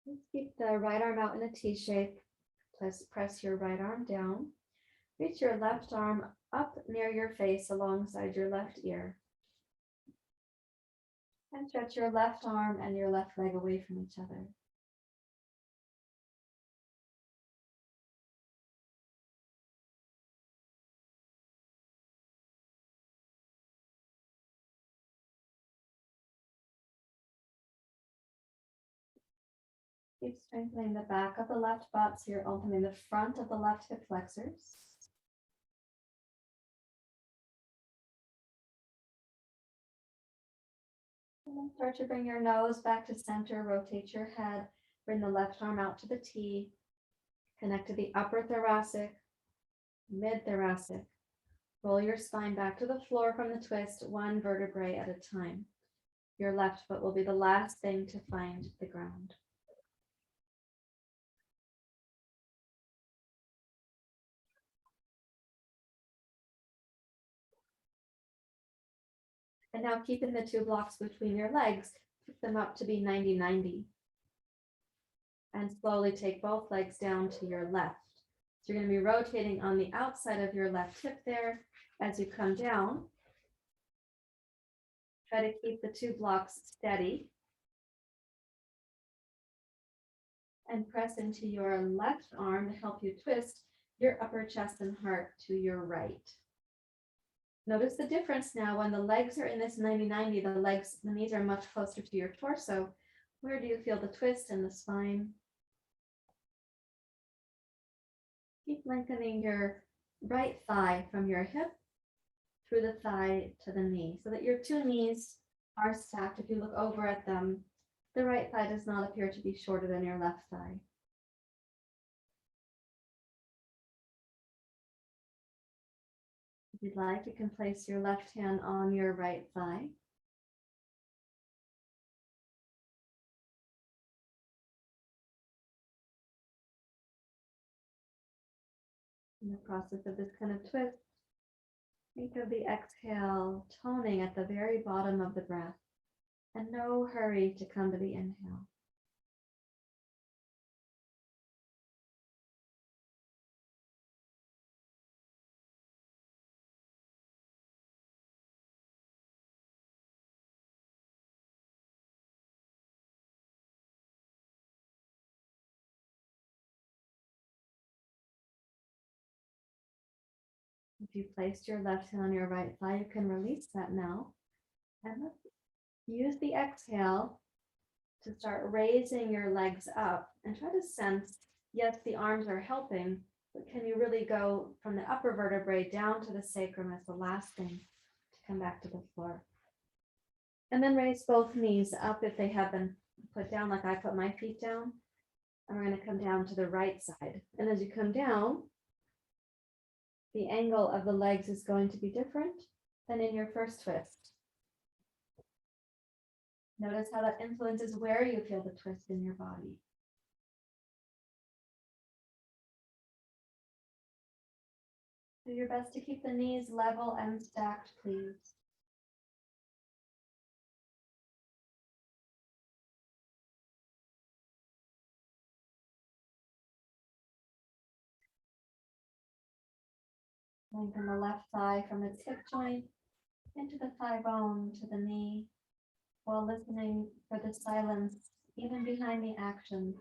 A: Let's keep the right arm out in a T shape. Press your right arm down. Reach your left arm up near your face alongside your left ear. And stretch your left arm and your left leg away from each other. Keep strengthening the back of the left butt so you're opening the front of the left hip flexors. And then start to bring your nose back to center, rotate your head, bring the left arm out to the T, connect to the upper thoracic, mid thoracic. Roll your spine back to the floor from the twist, one vertebrae at a time. Your left foot will be the last thing to find the ground. And now keeping the two blocks between your legs, pick them up to be 90-90. And slowly take both legs down to your left. So you're going to be rotating on the outside of your left hip there as you come down. Try to keep the two blocks steady. And press into your left arm to help you twist your upper chest and heart to your right. Notice the difference now when the legs are in this 90-90, the knees are much closer to your torso. Where do you feel the twist in the spine? Keep lengthening your right thigh from your hip through the thigh to the knee so that your two knees are stacked. If you look over at them, the right thigh does not appear to be shorter than your left thigh. If you'd like, you can place your left hand on your right thigh. In the process of this kind of twist, think of the exhale toning at the very bottom of the breath, and no hurry to come to the inhale. If you placed your left hand on your right thigh, you can release that now. And let's use the exhale to start raising your legs up and try to sense, yes, the arms are helping, but can you really go from the upper vertebrae down to the sacrum as the last thing to come back to the floor? And then raise both knees up if they have been put down, like I put my feet down. And we're going to come down to the right side. And as you come down, the angle of the legs is going to be different than in your first twist. Notice how that influences where you feel the twist in your body. Do your best to keep the knees level and stacked, please. Lengthen the left thigh from its hip joint into the thigh bone to the knee, while listening for the silence even behind the action.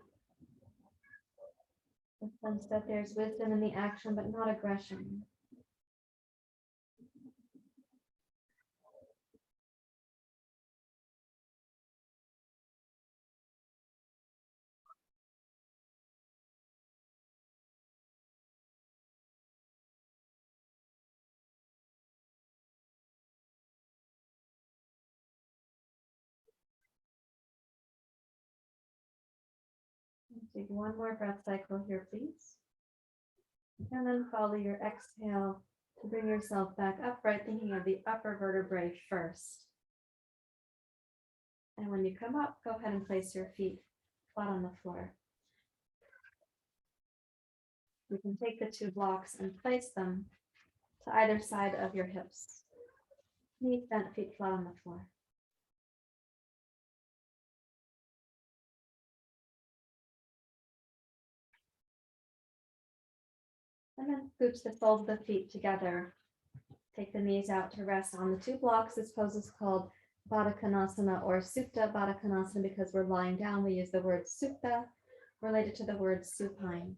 A: The sense that there's wisdom in the action, but not aggression. Take one more breath cycle here, please. And then follow your exhale to bring yourself back upright, thinking of the upper vertebrae first. And when you come up, go ahead and place your feet flat on the floor. You can take the two blocks and place them to either side of your hips. Knees bent, feet flat on the floor. And then scooch the soles of the feet together. Take the knees out to rest on the two blocks. This pose is called Paratanasana or Supta Paratanasana because we're lying down. We use the word supta related to the word supine.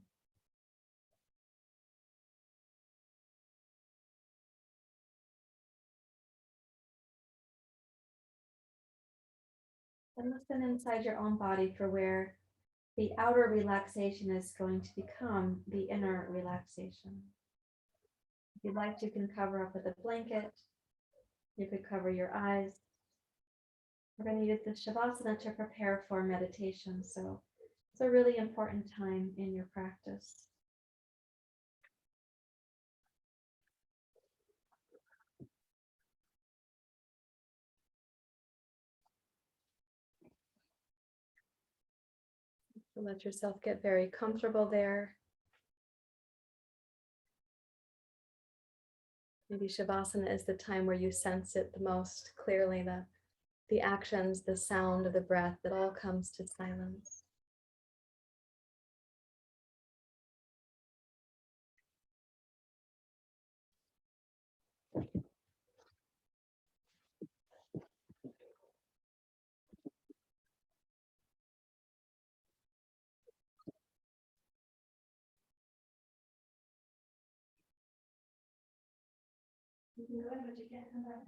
A: And listen inside your own body for where the outer relaxation is going to become the inner relaxation. If you'd like, you can cover up with a blanket. You could cover your eyes. We're going to use the Shavasana to prepare for meditation. So it's a really important time in your practice. So let yourself get very comfortable there. Maybe Shavasana is the time where you sense it the most clearly, the actions, the sound of the breath, that all comes to silence. You can go ahead, but you can't come back.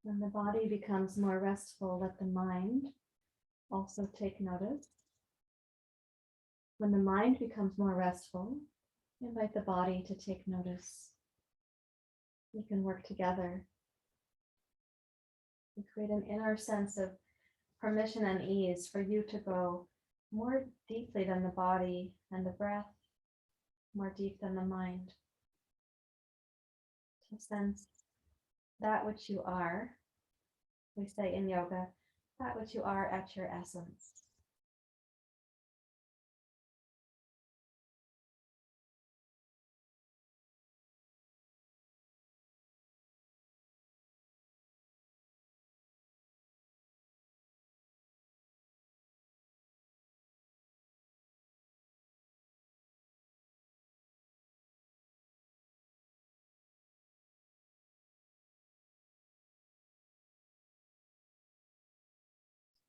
A: When the body becomes more restful, let the mind also take notice. When the mind becomes more restful, invite the body to take notice. We can work together. We create an inner sense of permission and ease for you to go more deeply than the body and the breath, more deep than the mind. To sense that which you are, we say in yoga, that which you are at your essence.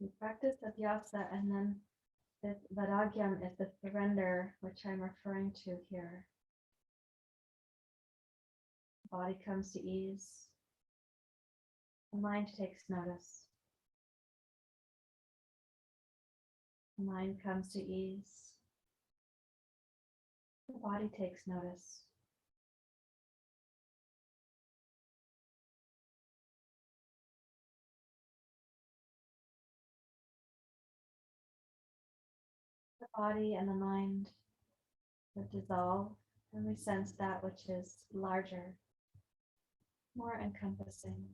A: We practice Abyhasa, and then this Vairagyam is the surrender, which I'm referring to here. The body comes to ease. The mind takes notice. The mind comes to ease. The body takes notice. The body and the mind would dissolve, and we sense that which is larger, more encompassing.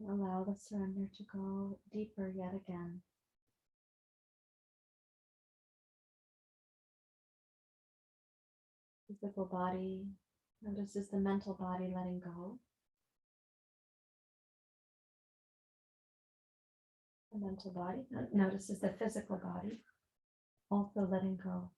A: Allow the surrender to go deeper yet again. Physical body, notices the mental body letting go. The mental body notices the physical body also letting go.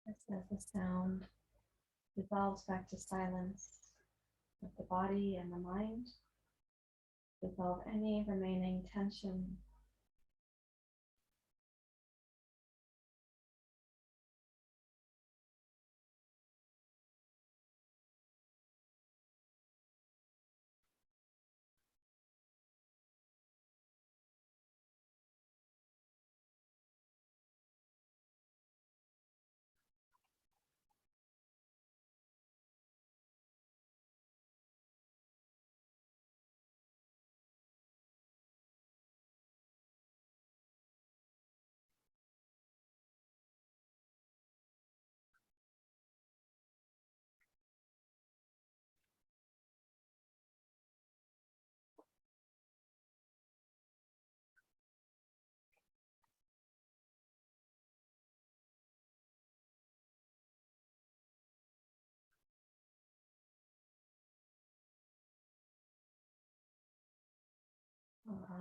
A: As the sound dissolves back to silence, with the body and the mind, dissolve any remaining tension.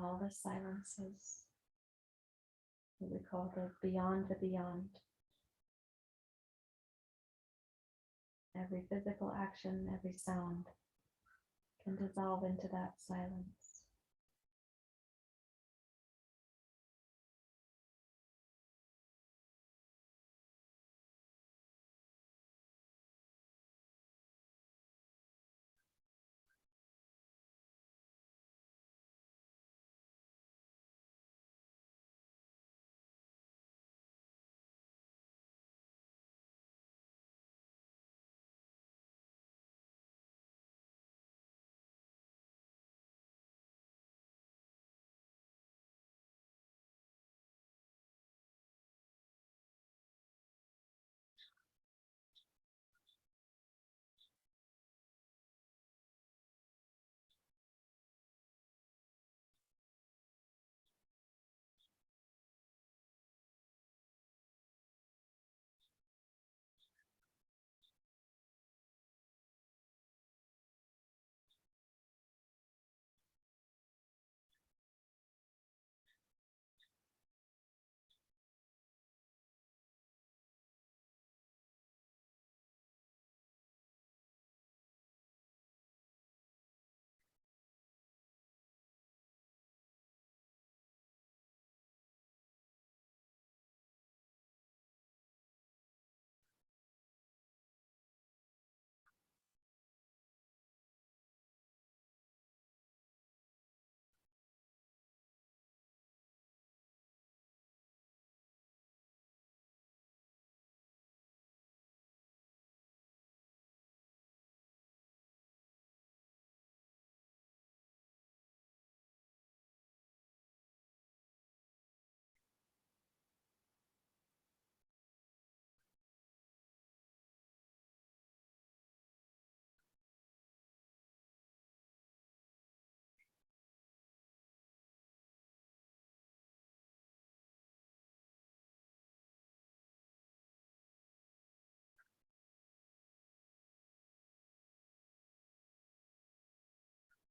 A: All the silences, what we call the beyond the beyond. Every physical action, every sound can dissolve into that silence.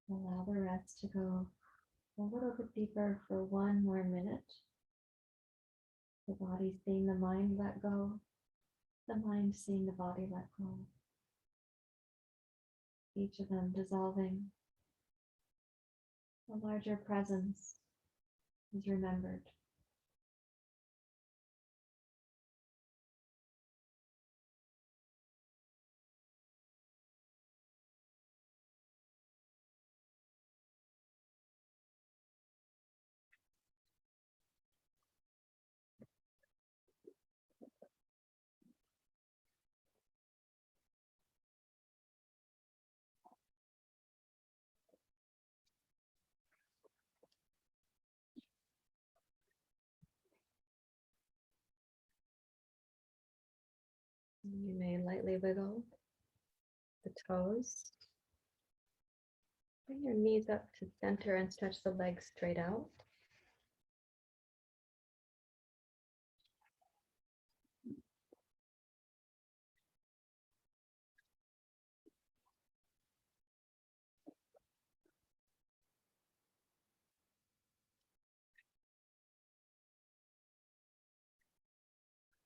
A: Allow the rest to go a little bit deeper for one more minute. The body seeing the mind let go, the mind seeing the body let go. Each of them dissolving. A larger presence is remembered. You may lightly wiggle the toes. Bring your knees up to center and stretch the legs straight out.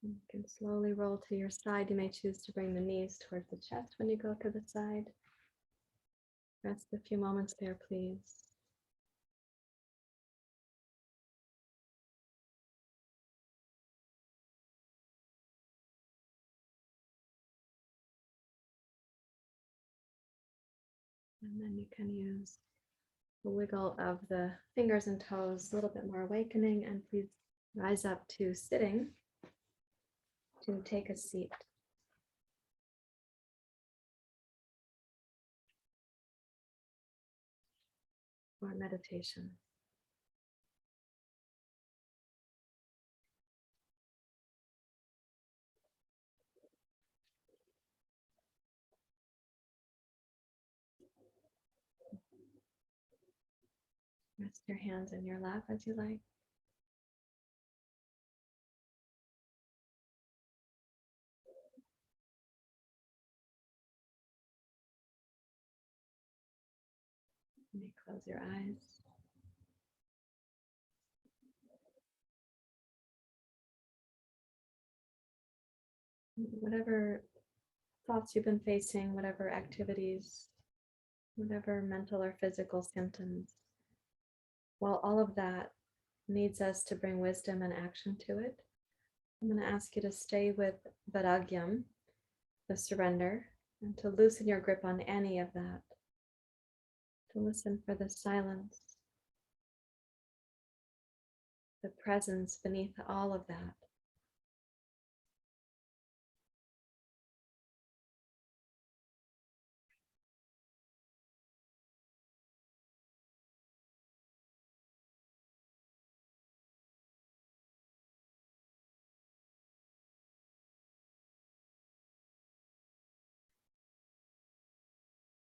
A: You can slowly roll to your side. You may choose to bring the knees towards the chest when you go to the side. Rest a few moments there, please. And then you can use the wiggle of the fingers and toes, a little bit more awakening, and please rise up to sitting to take a seat. Or meditation. Rest your hands in your lap as you like. You may close your eyes. Whatever thoughts you've been facing, whatever activities, whatever mental or physical symptoms, while all of that needs us to bring wisdom and action to it, I'm going to ask you to stay with Vairagyam, the surrender, and to loosen your grip on any of that, to listen for the silence, the presence beneath all of that.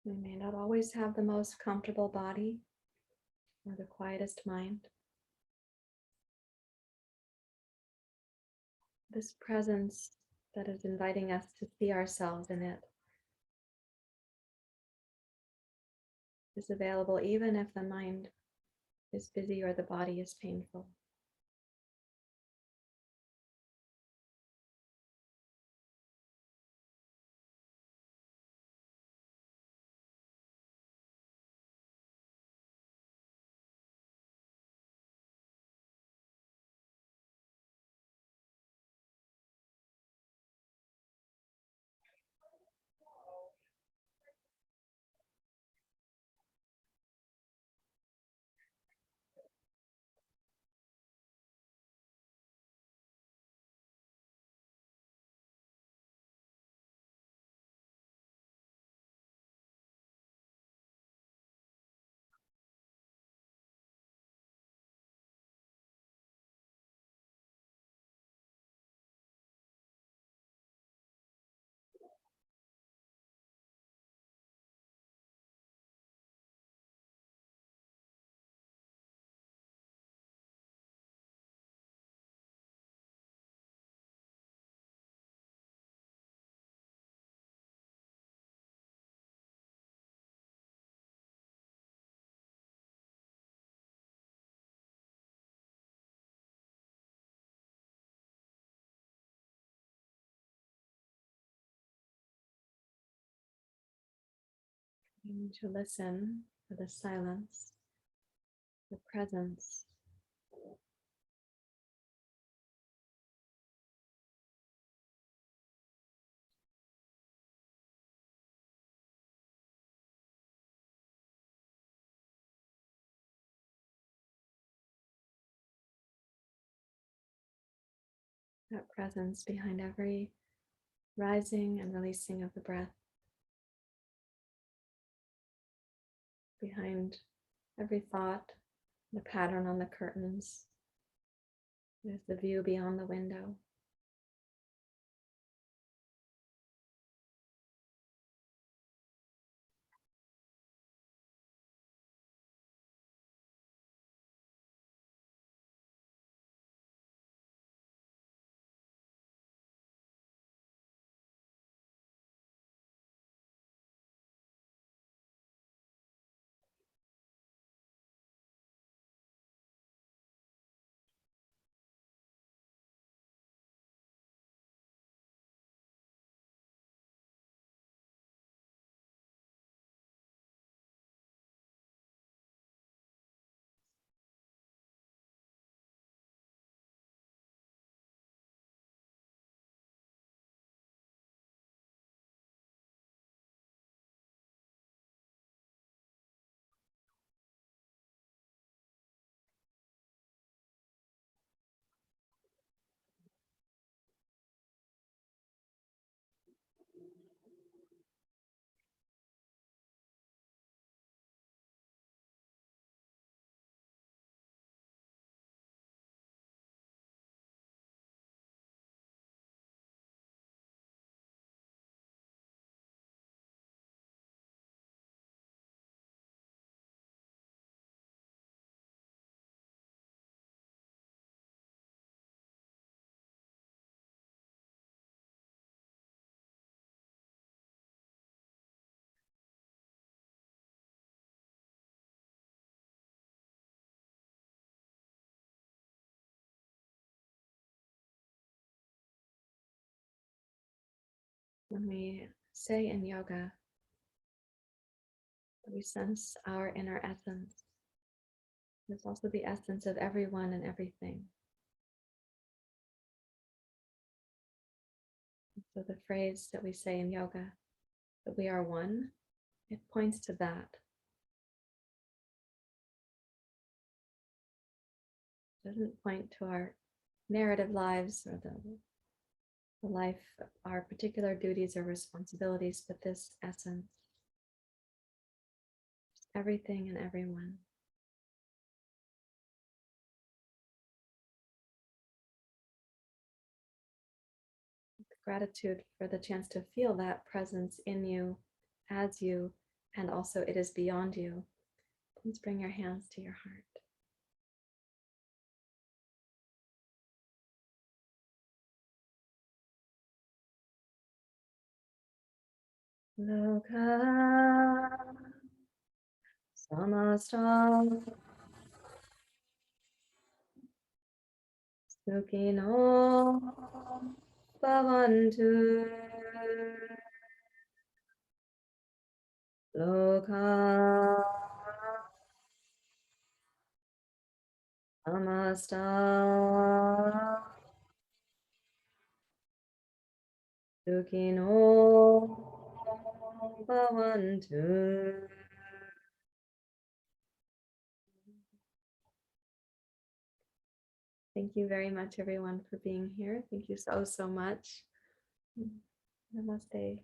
A: We may not always have the most comfortable body or the quietest mind. This presence that is inviting us to see ourselves in it is available even if the mind is busy or the body is painful. And to listen for the silence, the presence. That presence behind every rising and releasing of the breath, behind every thought, the pattern on the curtains. There's the view beyond the window. When we say in yoga, we sense our inner essence. It's also the essence of everyone and everything. So the phrase that we say in yoga, that we are one, it points to that. It doesn't point to our narrative lives or the life, our particular duties or responsibilities, but this essence, everything and everyone. Gratitude for the chance to feel that presence in you, as you, and also it is beyond you. Please bring your hands to your heart. Loka samasta sukhino bhavantu. Loka samasta sukhino bhavantu. Thank you very much, everyone, for being here. Thank you so, so much. Namaste.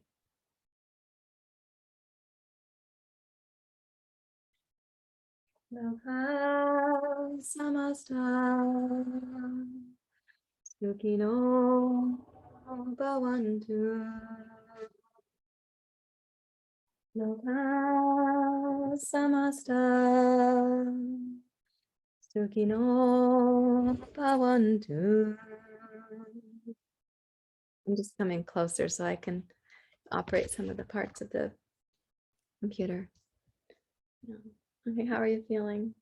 A: Loka samasta sukhino bhavantu. Loka samasta sukhino bhavantu. I'm just coming closer so I can operate some of the parts of the computer. Okay, how are you feeling?